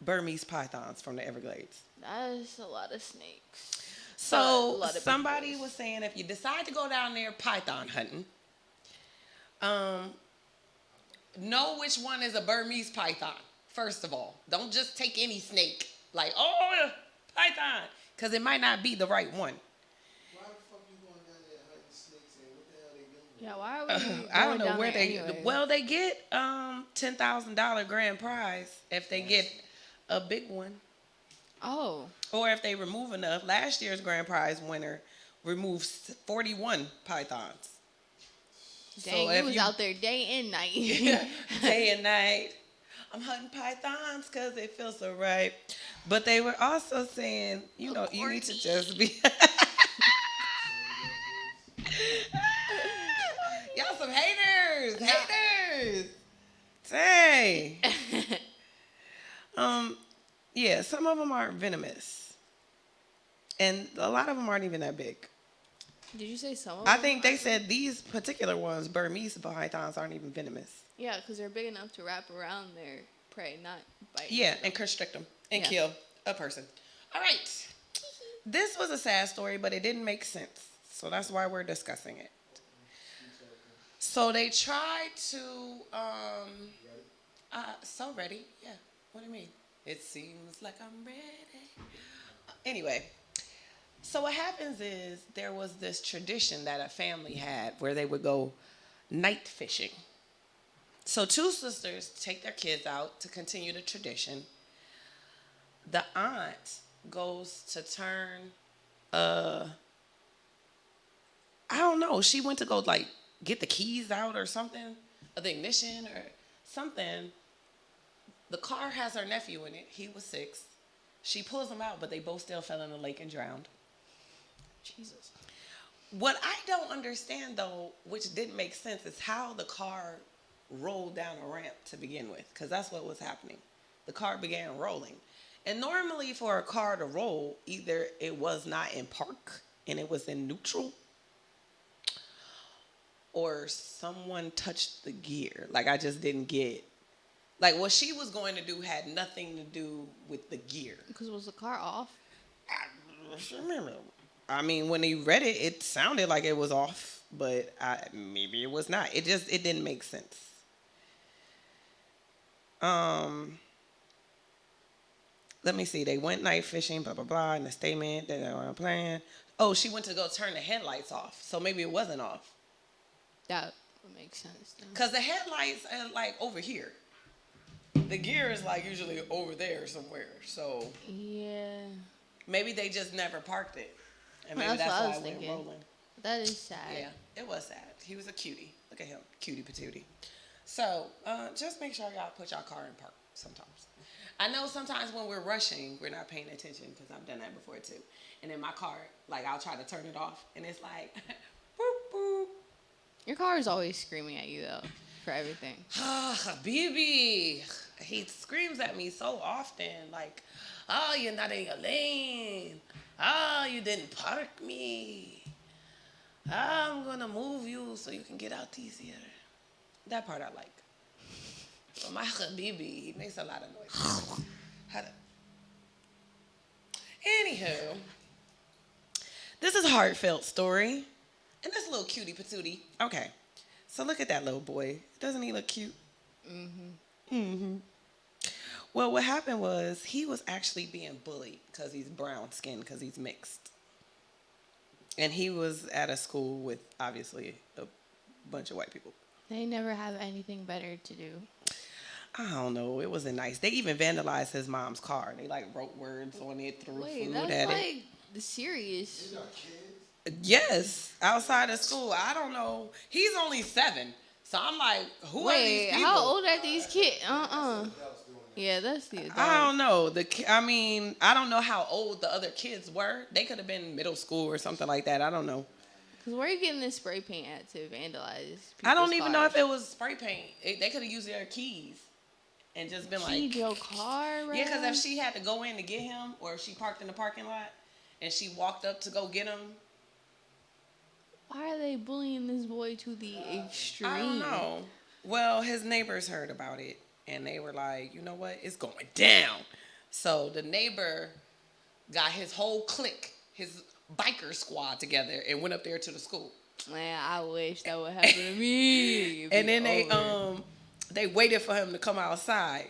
Burmese pythons from the Everglades. That is a lot of snakes. So somebody was saying if you decide to go down there python hunting, know which one is a Burmese python, first of all. Don't just take any snake. Like, oh, python. Because it might not be the right one. Why the fuck you going down there hunting snakes and what the hell they doing? Yeah, why are we going I don't know down where there they... anyway? Well, they get $10,000 grand prize if they get a big one. Oh. Or if they remove enough. Last year's grand prize winner removed 41 pythons. Dang, so was out there day and night. Day and night. I'm hunting pythons because they feel so right. But they were also saying, you know, you need to just be... Y'all some haters. Haters. Dang. Yeah, some of them aren't venomous. And a lot of them aren't even that big. Did you say some of I them? think they said these particular ones, Burmese pythons, aren't even venomous. Yeah, because they're big enough to wrap around their prey, not bite. Yeah, and constrict them and kill a person. All right. This was a sad story, but it didn't make sense. So that's why we're discussing it. So they tried to... so ready? Yeah. What do you mean? It seems like I'm ready. Anyway. So what happens is there was this tradition that a family had where they would go night fishing. So two sisters take their kids out to continue the tradition. The aunt goes to turn, I don't know, she went to go like get the keys out or something, or the ignition or something. The car has her nephew in it. He was 6. She pulls him out, but they both still fell in the lake and drowned. Jesus. What I don't understand, though, which didn't make sense, is how the car rolled down a ramp to begin with, because that's what was happening. The car began rolling. And normally for a car to roll, either it was not in park and it was in neutral, or someone touched the gear. Like, I just didn't get... Like, what she was going to do had nothing to do with the gear. Because was the car off? I mean, when you read it, it sounded like it was off, but maybe it was not. It didn't make sense. Let me see. They went night fishing, blah, blah, blah, in the statement that they were playing. Oh, she went to go turn the headlights off, so maybe it wasn't off. That would make sense. Because the headlights are, like, over here. The gear is, like, usually over there somewhere, so... Yeah. Maybe they just never parked it. And maybe That's that's what I why was it went thinking. rolling. That is sad. Yeah, it was sad. He was a cutie. Look at him. Cutie patootie. So, just make sure y'all put y'all car in park sometimes. I know sometimes when we're rushing, we're not paying attention, because I've done that before too. And in my car, like, I'll try to turn it off, and it's like, boop, boop. Your car is always screaming at you, though, for everything. Habibi. He screams at me so often, like, oh, you're not in your lane. Oh, you didn't park me. I'm going to move you so you can get out easier. That part I like. But my Habibi, he makes a lot of noise. Anywho, this is a heartfelt story. And this little cutie patootie. Okay, so look at that little boy. Doesn't he look cute? Mm-hmm. Mm-hmm. Well, what happened was he was actually being bullied because he's brown skinned, because he's mixed. And he was at a school with, obviously, a bunch of white people. They never have anything better to do. I don't know. It wasn't nice. They even vandalized his mom's car. They, like, wrote words on it, threw food that's at like it. the serious. Yes, outside of school. I don't know. He's only 7. So I'm like, who are these people? How old are these kids? Yeah, that's the adult. I don't know. I don't know how old the other kids were. They could have been middle school or something like that. I don't know. Cause where are you getting this spray paint at to vandalize? I don't people's even know cars? if it was spray paint. They could have used their keys and just been Keyed like, your car, bro? yeah, because if she had to go in to get him, or if she parked in the parking lot and she walked up to go get him. Why are they bullying this boy to the extreme? I don't know. Well, his neighbors heard about it, and they were like, you know what? It's going down. So the neighbor got his whole clique, his biker squad together, and went up there to the school. Man, I wish that would happen to me. And then they waited for him to come outside.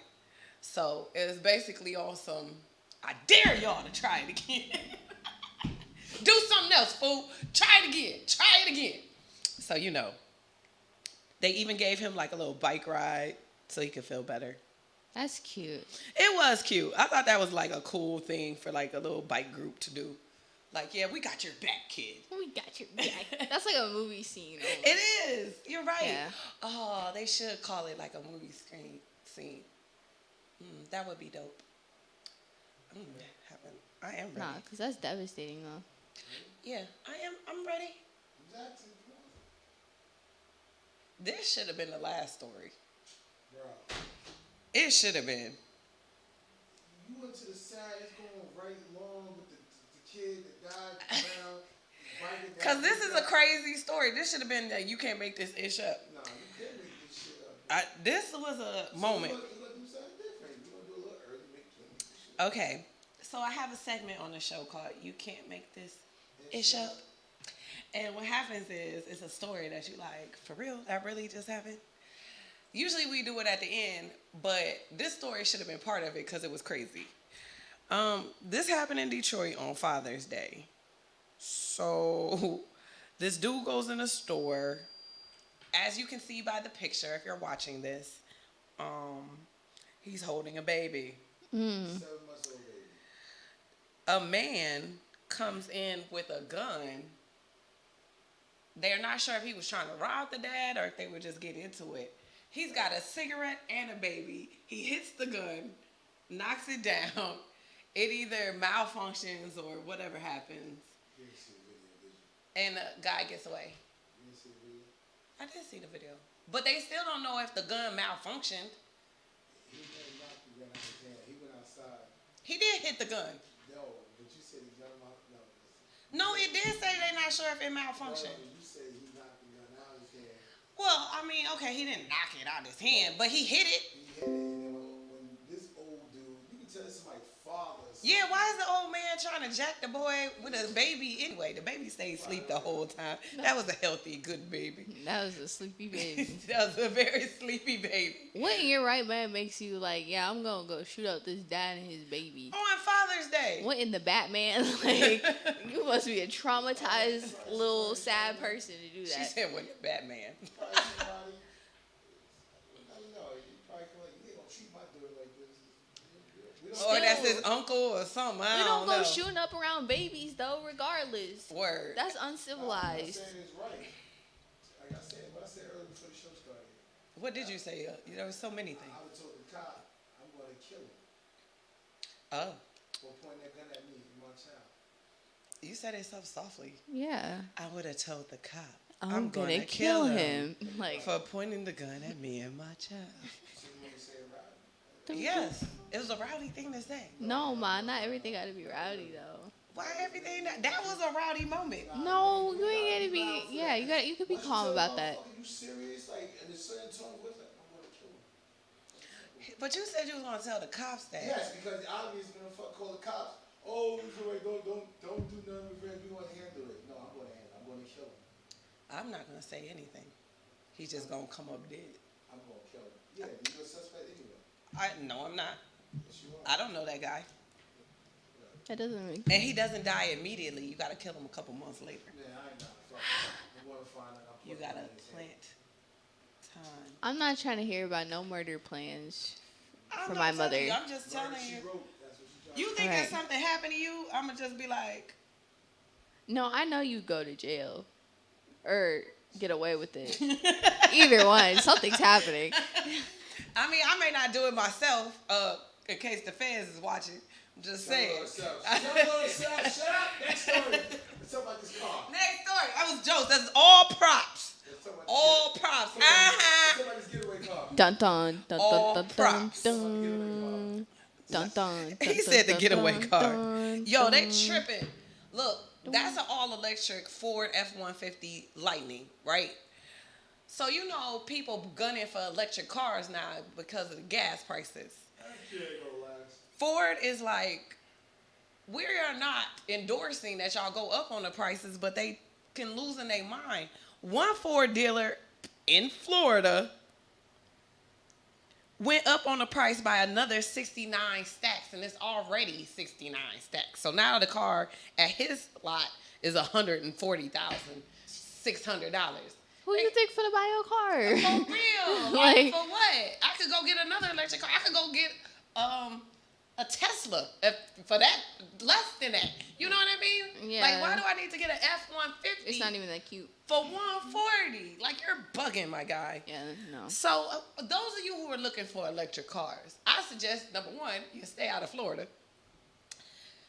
So it was basically on some, I dare y'all to try it again. Do something else, fool. Try it again. Try it again. So, you know, they even gave him like a little bike ride so he could feel better. That's cute. It was cute. I thought that was like a cool thing for like a little bike group to do. Like, yeah, we got your back, kid. We got your back. That's like a movie scene. It is. You're right. Yeah. Oh, they should call it like a movie scene. That would be dope. I am ready. Nah, because that's devastating, though. Yeah, I'm ready. This should have been the last story. Bro. It should have been. You went to the side, it's going right along with the kid that died around. Because this is a crazy story. This should have been that you can't make this ish up. No, you can't make this shit up. This was a moment. You're going to do something different. You're going to do a little early, make this shit up. Okay. So I have a segment on the show called You Can't Make This Ish Up. And what happens is, it's a story that you like, for real? That really just happened? Usually we do it at the end, but this story should have been part of it because it was crazy. This happened in Detroit on Father's Day. So this dude goes in a store. As you can see by the picture, if you're watching this, he's holding a baby. 7 months old baby. A man comes in with a gun. They're not sure if he was trying to rob the dad or if they would just get into it. He's got a cigarette and a baby. He hits the gun, knocks it down. It either malfunctions or whatever happens. And the guy gets away. You didn't see the video? I did see the video. But they still don't know if the gun malfunctioned. He didn't knock the gun out of his hand. He went outside. He did hit the gun. No, but you said he got him out. No, it did say they're not sure if it malfunctioned. No, you said he knocked the gun out of his hand. Well, I mean, okay, he didn't knock it out of his hand, but he hit it. He hit it, and then when this old dude, you can tell it's my father. Yeah, why is the old man trying to jack the boy with a baby anyway? The baby stayed asleep the whole time. That was a healthy, good baby. That was a sleepy baby. That was a very sleepy baby. What in your right mind makes you like, yeah, I'm going to go shoot up this dad and his baby? On Father's Day. What in the Batman? Like, you must be a traumatized little sad person to do that. She said, what the Batman? Or that's his uncle or something. I don't know. Go shooting up around babies, though, regardless. Word. That's uncivilized. What I'm saying is right. Like I said, what I said earlier before the show started. What did you say? There were so many things. I would have told the cop, I'm going to kill him. Oh. For pointing that gun at me and my child. You said it so softly. Yeah. I would have told the cop, I'm going to kill him. Like, for pointing the gun at me and my child. Yes, it was a rowdy thing to say. No, ma, not everything got to be rowdy though. Why everything? That was a rowdy moment. No, you ain't got to be. Yeah, you could be calm about that. Are you serious? Like, in a certain tone, what's that? I'm going to kill him. But you said you was gonna tell the cops that. Yes, because obviously he's gonna call the cops. Oh, don't do nothing with him. We gonna handle it. No, I'm gonna handle it. I'm gonna kill him. I'm not gonna say anything. He's just gonna come up dead. I'm gonna kill him. Yeah, you're a suspect anyway. No, I'm not. Yes, you are. I don't know that guy. That doesn't make And he doesn't die immediately. You gotta kill him a couple months later. Yeah, I ain't not. I'm gonna find out. You gotta plant time. I'm not trying to hear about no murder plans for I'm my not mother. telling you, I'm just telling you. You think Right. if something happened to you, I'm gonna just be like, No, I know you go to jail or get away with it. Either one, something's happening. I mean, I may not do it myself, in case the feds is watching, Just saying. Shut up. Next story. Let's talk about this car. Next story. That was jokes. That's all props. All props. Let's talk about this getaway car. Dun dun dun All dun dun props. dun dun dun. He said the getaway car. Yo, they tripping. Look, that's an all-electric Ford F-150 Lightning, right? So you know people gunning for electric cars now because of the gas prices. That shit ain't gonna last. Ford is like, we are not endorsing that y'all go up on the prices, but they can lose in their mind. One Ford dealer in Florida went up on the price by another 69 stacks, and it's already 69 stacks. So now the car at his lot is $140,600. Who you think finna buy your car? For real. Like, for what? I could go get another electric car. I could go get a Tesla for that, less than that. You know what I mean? Yeah. Like, why do I need to get an F-150? It's not even that cute. For $140. Like, you're bugging, my guy. Yeah, no. So, those of you who are looking for electric cars, I suggest, number one, you stay out of Florida.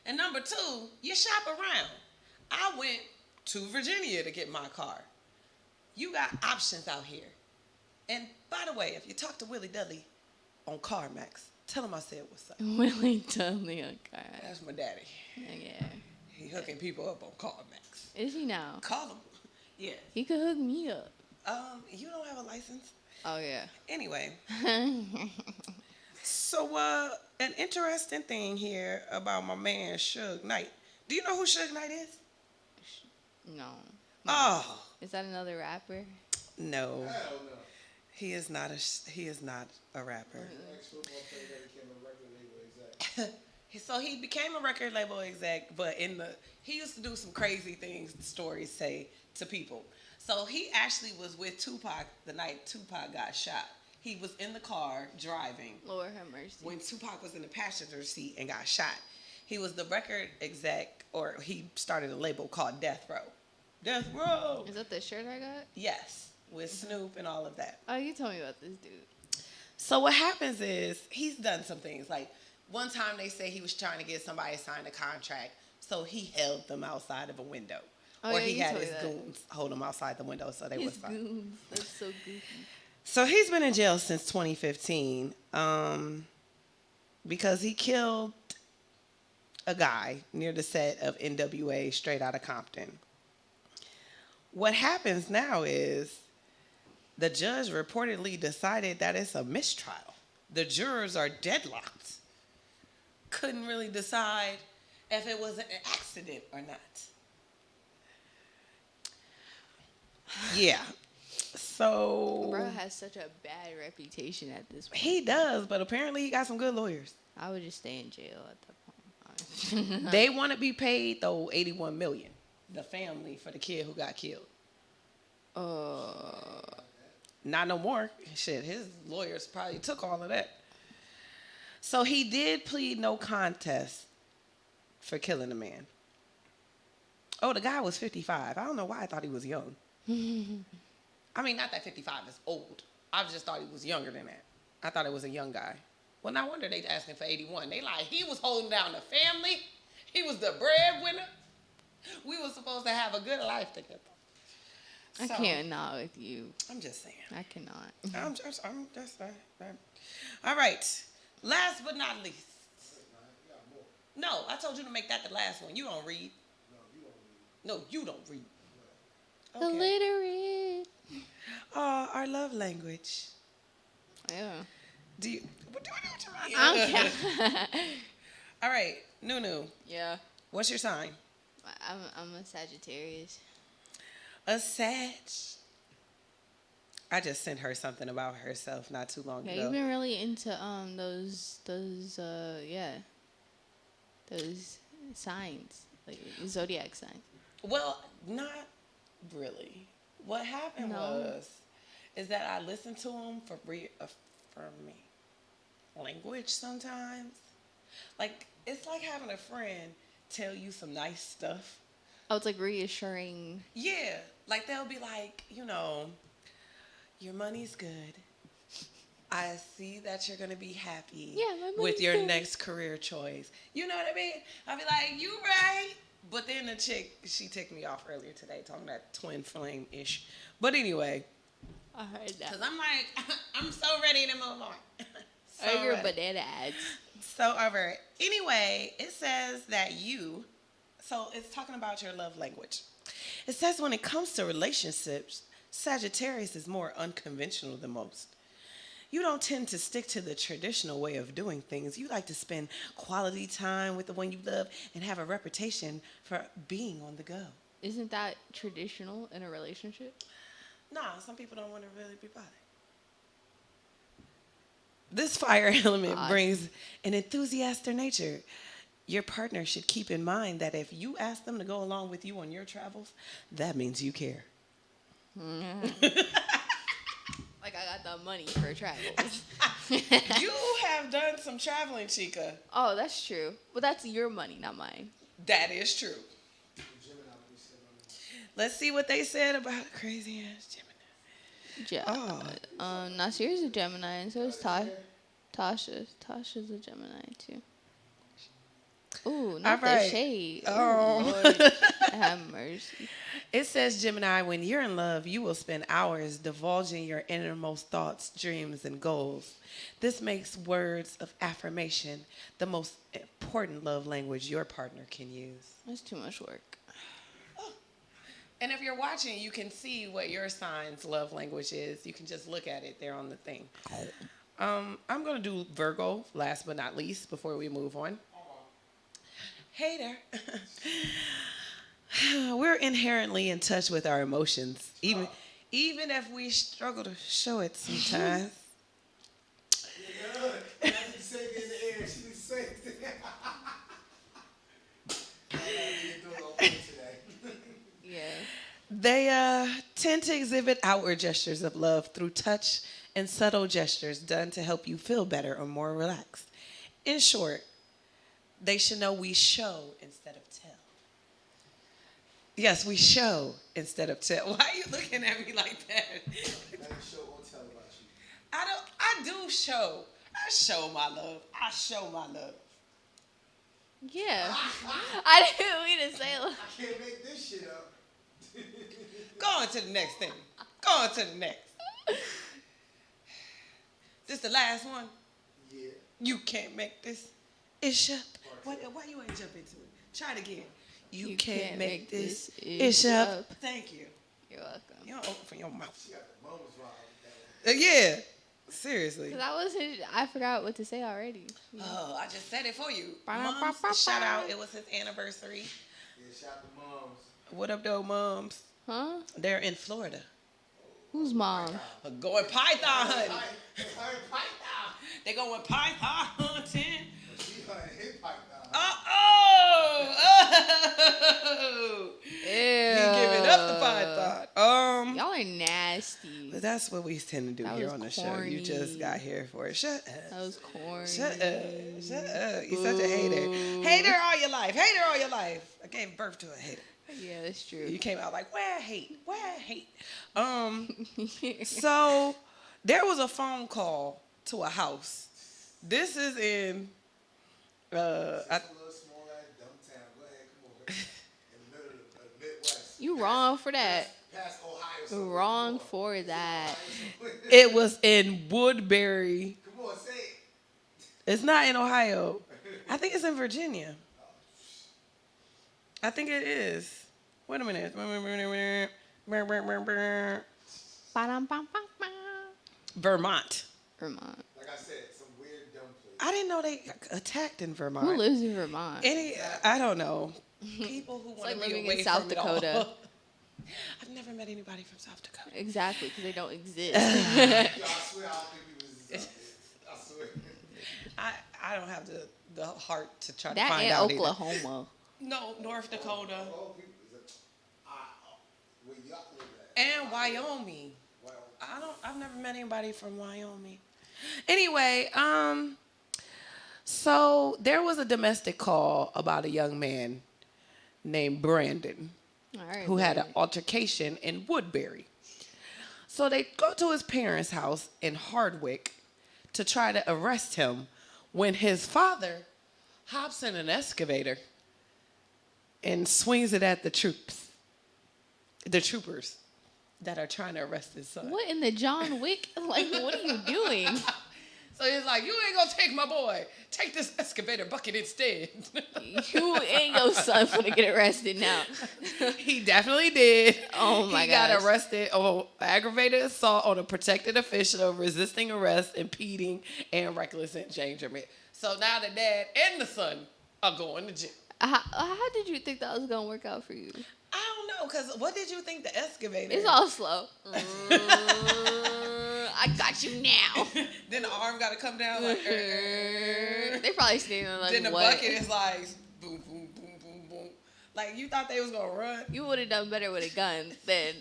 And number two, you shop around. I went to Virginia to get my car. You got options out here. And by the way, if you talk to Willie Dudley on CarMax, tell him I said what's up. Willie Dudley on CarMax. That's my daddy. Yeah. He hooking people up on CarMax. Is he now? Call him. Yeah. He could hook me up. You don't have a license. Oh yeah. Anyway. So an interesting thing here about my man Suge Knight. Do you know who Suge Knight is? No. Oh. Is that another rapper? No. Hell no. He is not a rapper. So he became a record label exec, but he used to do some crazy things, the stories say, to people. So he actually was with Tupac the night Tupac got shot. He was in the car driving. Lord have mercy. When Tupac was in the passenger seat and got shot. He was the record exec, or he started a label called Death Row. Death Row! Is that the shirt I got? Yes, with Snoop and all of that. Oh, you told me about this dude. So what happens is, he's done some things. Like, one time they say he was trying to get somebody to sign a contract, so he held them outside of a window. Oh, or yeah, he you had told his me that. goons hold him outside the window so they His would sign. goons. That's so goofy. So he's been in jail since 2015 because he killed a guy near the set of NWA Straight Outta Compton. What happens now is the judge reportedly decided that it's a mistrial. The jurors are deadlocked. Couldn't really decide if it was an accident or not. Yeah. So Bro has such a bad reputation at this point. he does, but apparently he got some good lawyers. I would just stay in jail at that point. They want to be paid though $81 million. The family for the kid who got killed. Not no more. Shit, his lawyers probably took all of that. So he did plead no contest for killing a man. Oh, the guy was 55. I don't know why I thought he was young. I mean, not that 55 is old. I just thought he was younger than that. I thought it was a young guy. Well, no wonder they asking for 81. They like, he was holding down the family. He was the breadwinner. We were supposed to have a good life together. I can't not with you. I'm just saying. I cannot. I'm just all right. Last but not least. No, I told you to make that the last one. You don't read. No, you don't read. Illiterate. Our love language. Yeah. Do you? I'm All right, Nunu. Yeah. What's your sign? I'm a Sagittarius. A Sag. I just sent her something about herself not too long Yeah, ago. you've been really into those signs, like Zodiac signs. Well, not really. What happened is that I listened to them for reaffirming language sometimes. Like, it's like having a friend tell you some nice stuff. Oh, it's like reassuring. Yeah. Like, they'll be like, you know, your money's good. I see that you're going to be happy Yeah, my with money's your good. next career choice. You know what I mean? I'll be like, you right. But then the chick, she ticked me off earlier today, talking that twin flame-ish. But anyway, I heard that. because I'm like, I'm so ready to move on. Oh, your ready. banana ads. So over it. Anyway, it says that so it's talking about your love language. It says when it comes to relationships, Sagittarius is more unconventional than most. You don't tend to stick to the traditional way of doing things. You like to spend quality time with the one you love and have a reputation for being on the go. Isn't that traditional in a relationship? Nah, some people don't want to really be bothered. This fire element brings an enthusiastic nature. Your partner should keep in mind that if you ask them to go along with you on your travels, that means you care. Like I got the money for travels. You have done some traveling, Chica. Oh, that's true. But that's your money, not mine. That is true. Let's see what they said about crazy ass Gemini. Nasir's a Gemini, and so is Tasha. Tasha's a Gemini too. Ooh, not the shade. Oh, Lord, have mercy. It says, Gemini, when you're in love, you will spend hours divulging your innermost thoughts, dreams, and goals. This makes words of affirmation the most important love language your partner can use. That's too much work. And if you're watching, you can see what your sign's love language is. You can just look at it there on the thing. I'm going to do Virgo, last but not least, before we move on. Hey there. We're inherently in touch with our emotions, even if we struggle to show it sometimes. Yeah. They tend to exhibit outward gestures of love through touch and subtle gestures done to help you feel better or more relaxed. In short, they should know we show instead of tell. Yes, we show instead of tell. Why are you looking at me like that? Show or tell about you. I do show. I show my love. I show my love. Yeah. I didn't mean to say it. I can't make this shit up. Go on to the next thing. Go on to the next. This the last one? Yeah. You can't make this ish up. Why you ain't jump into it? Try it again. You can't make this ish up. Thank you. You're welcome. You don't open your mouth. She got the moments wrong with that. Yeah. Seriously. I forgot what to say already. Oh, I just said it for you. Moms, shout out. It was his anniversary. Yeah, shout out to moms. What up, though, moms? Huh? They're in Florida. Who's mom? Going python. Python. They going python hunting. She hunting his python. He giving up the python. Y'all are nasty. But that's what we tend to do here on the show. You just got here for it. Shut up. That was corny. Shut up. You're such a hater. Hater all your life. Hater all your life. I gave birth to a hater. Yeah, that's true. You came out like, where hate? So there was a phone call to a house. This is in It's a little small ass dumb town. Go ahead, come over. In the middle of the Midwest. You wrong for that. Past Ohio. You wrong for that. It was in Woodbury. Come on, say it. It's not in Ohio. I think it's in Virginia. I think it is. Wait a minute. Vermont. Like I said, some weird dumb place. I didn't know they attacked in Vermont. Who lives in Vermont? I don't know. People who want like to be living away in South from it Dakota. all. I've never met anybody from South Dakota. Exactly, because they don't exist. Yo, I swear, I don't think he was. I swear. I don't have the heart to try to That find and out. Oklahoma. No, North Dakota. Where y'all live at? And Wyoming. I've never met anybody from Wyoming. Anyway, so there was a domestic call about a young man named Brandon who had an altercation in Woodbury. So they go to his parents' house in Hardwick to try to arrest him when his father hops in an excavator and swings it at the troopers that are trying to arrest his son. What in the John Wick? Like, what are you doing? So he's like, you ain't gonna take my boy. Take this excavator bucket instead. You and your son finna get arrested now. He definitely did. Oh my god. He got arrested on aggravated assault on a protected official, resisting arrest, impeding, and reckless endangerment. So now the dad and the son are going to jail. How did you think that was gonna work out for you? I don't know, because what did you think the excavator? It's all slow. I got you now. Then the arm got to come down like. They probably standing like. Then the what? bucket is like boom, boom, boom, boom, boom. Like you thought they was gonna run. You would have done better with a gun than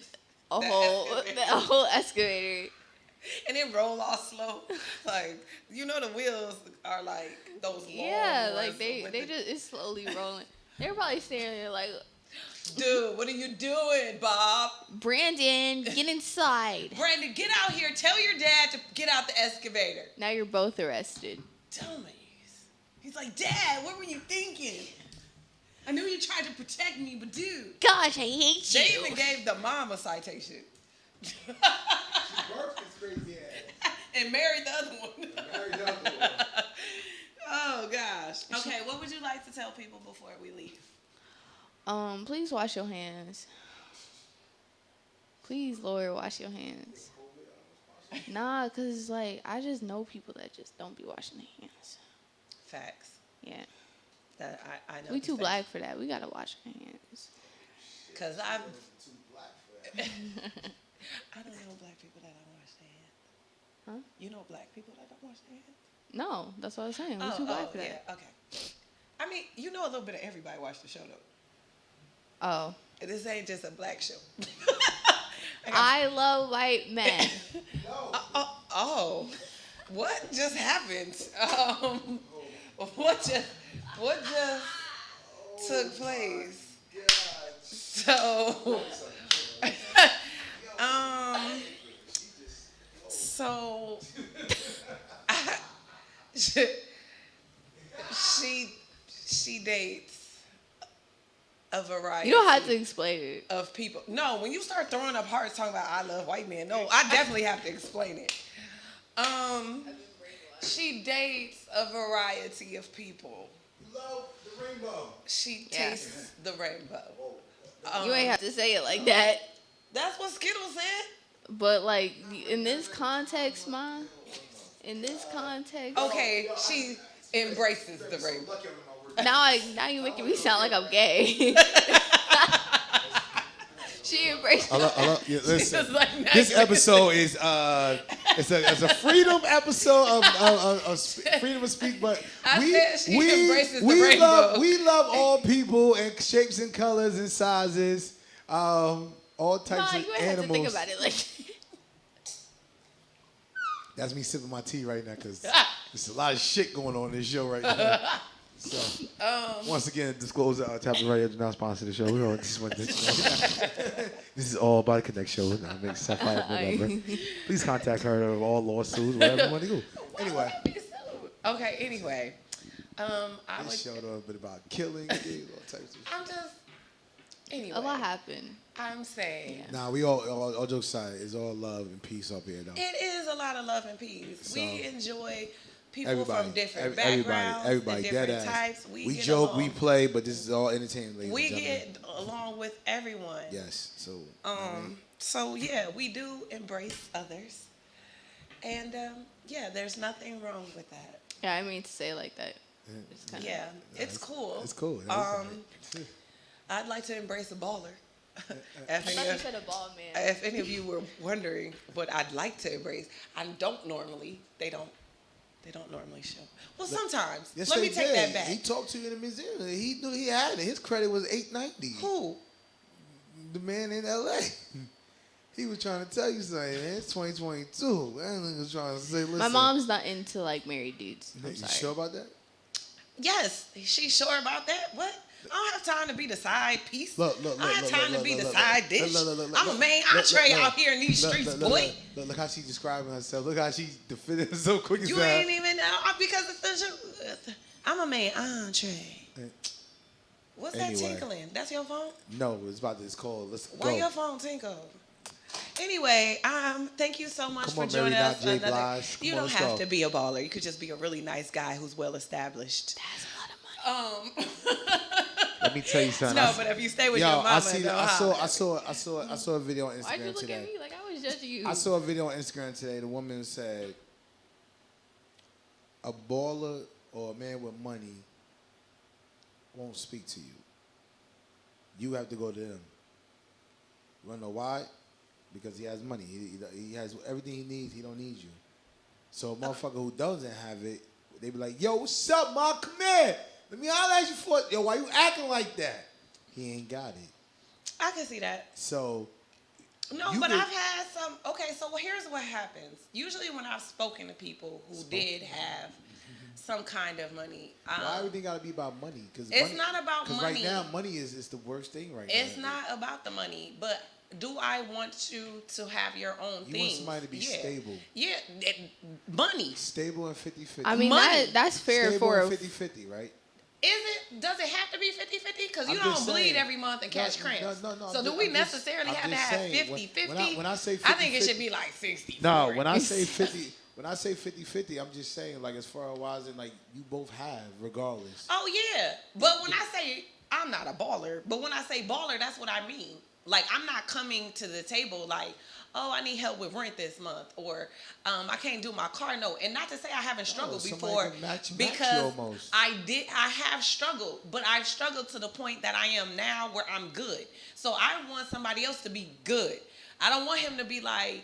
a whole excavator. And then roll off slow. Like you know the wheels are like those long Yeah, ones like they just it's slowly rolling. They're probably standing there like. Dude, what are you doing, Bob? Brandon, get inside. Brandon, get out here. Tell your dad to get out the excavator. Now you're both arrested. Dummies. He's like, Dad, what were you thinking? I knew you tried to protect me, but dude. Gosh, I hate you. They even gave the mom a citation. She worked this crazy ass. And married the other one. Oh, gosh. Okay, what would you like to tell people before we leave? Please wash your hands. Please, Lord, wash your hands. Nah, cause like I just know people that just don't be washing their hands. Facts. Yeah. That I know. We too black for that. We gotta wash our hands. Cause I'm too black for that. I don't know black people that don't wash their hands. Huh? You know black people that don't wash their hands? No, that's what I was saying. We too black for that. Yeah, okay. I mean, you know a little bit of everybody watch the show though. Oh. This ain't just a black show. I love white men. Oh, what just happened? What just took place? So, she dates a variety. You don't have to explain it. Of people. No, when you start throwing up hearts talking about I love white men, no, I definitely have to explain it. She dates a variety of people. You love the rainbow. She tastes the rainbow. You ain't have to say it like that. That's what Skittles said. But like in this context, Ma. In this context. Okay, she embraces the rainbow. Now you're making me sound like I'm gay. She embraced. Yeah, listen, like, this episode is it's a freedom episode of freedom of speech, but we love all people and shapes and colors and sizes, all types of you animals. have to think about it like. That's me sipping my tea right now because there's a lot of shit going on in this show right now. So, once again, disclose Tap In Radio do not sponsor the show. This is all about the Konnect Show. Please contact her of all lawsuits, whatever you want to do. Anyway. Okay, anyway. This show a little bit about killing, all types of shit. I'm just, anyway. A lot happened. I'm saying. Nah, we all jokes aside, it's all love and peace up here, though. It is a lot of love and peace. So, we enjoy people from different backgrounds, everybody, and different types. We joke, we play, but this is all entertainment. We get along with everyone. Yes. So. So yeah, we do embrace others, and yeah, there's nothing wrong with that. Yeah, I mean to say it like that. It's kind of, it's cool. It's cool. I'd like to embrace a baller. I thought you said a ball man. If any of you were wondering what I'd like to embrace, I don't normally. They don't normally show. Well, sometimes. Yes, Let me take that back. He talked to you in the museum. He knew he had it. His credit was $8.90. Who? The man in L.A. He was trying to tell you something, man. It's 2022. Man, he was trying to say, listen. My mom's not into like married dudes. You sure about that? Yes, she's sure about that. What? I don't have time to be the side piece. Look, I don't have time to be the side dish. I'm a main entree out here in these streets, boy. Look how she's describing herself. Look how she's defending so quick as You that. ain't even know because it's the I'm a main entree. What's that tinkling? That's your phone? No, it's called. Let's Why go. your phone tinkle? Anyway, thank you so much Come for on, joining Mary, us. not Jay Blige. You Come on, don't let's have go. to be a baller. You could just be a really nice guy who's well established. That's a lot of money. Let me tell you something. No, but if you stay with your mama, I saw a video on Instagram Why'd you look today. at me like I was judging you? I saw a video on Instagram today. The woman said, a baller or a man with money won't speak to you. You have to go to them. You want to know why? Because he has money. He has everything he needs. He don't need you. So a motherfucker who doesn't have it, they be like, yo, what's up, ma? Come here. Let me holler at you for it. Yo, why you acting like that? He ain't got it. I can see that. So. No, but I've had some. Okay, so here's what happens. Usually when I've spoken to people who did have some kind of money. Why everything got to be about money? Cause it's not about money. Right now, money is the worst thing right now. It's not about the money, but do I want you to have your own thing? You want somebody to be stable. Yeah, money. Stable and 50-50. I mean, that's fair stable for and 50-50, right? Does it have to be 50-50? Because you I'm don't just bleed saying. every month and catch cramps. No, so do we necessarily have to have 50-50? When I say 50-50, I think it should be like 60. No, when I say 50, when I say 50-50, I'm just saying like as far as in like you both have regardless. Oh yeah, but when I say I'm not a baller, but when I say baller, that's what I mean. Like I'm not coming to the table like, oh, I need help with rent this month, or I can't do my car note. And not to say I haven't struggled before, because I have struggled, but I've struggled to the point that I am now where I'm good. So I want somebody else to be good. I don't want him to be like,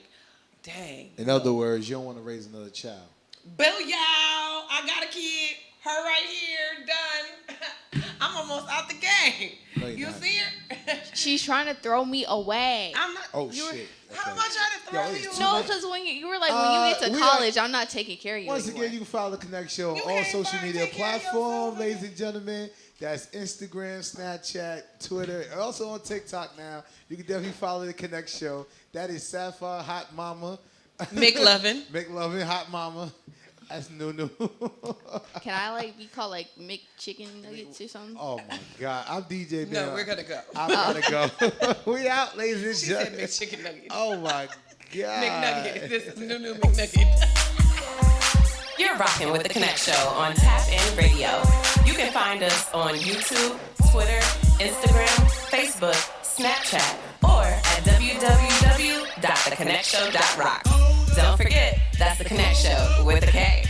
dang. In other words, you don't want to raise another child. Bill, y'all, I got a kid. Her right here, done. I'm almost out the game. No, you not. See her? She's trying to throw me away. I'm not. Oh shit. How am I trying to throw you? No, because when you were like, when you get to college, I'm not taking care of you Once anymore. again, you can follow the Konnect Show on all social media platforms, ladies and gentlemen. That's Instagram, Snapchat, Twitter, and also on TikTok now. You can definitely follow the Konnect Show. That is Sapphire, Hot Mama. McLovin. McLovin, Hot Mama. That's Nunu. Can I like be called like McChicken Nuggets or something? Oh my God, I'm DJ. No, we're gonna go. I'm gonna go. We out, ladies and She gentlemen. said McChicken Nuggets. Oh my God. McNugget. This is Nunu McNugget. You're rocking with the Konnect Show on Tap In Radio. You can find us on YouTube, Twitter, Instagram, Facebook, Snapchat, or at www.thekonnectshow.rock. Don't forget, that's the Konnect Show with a K.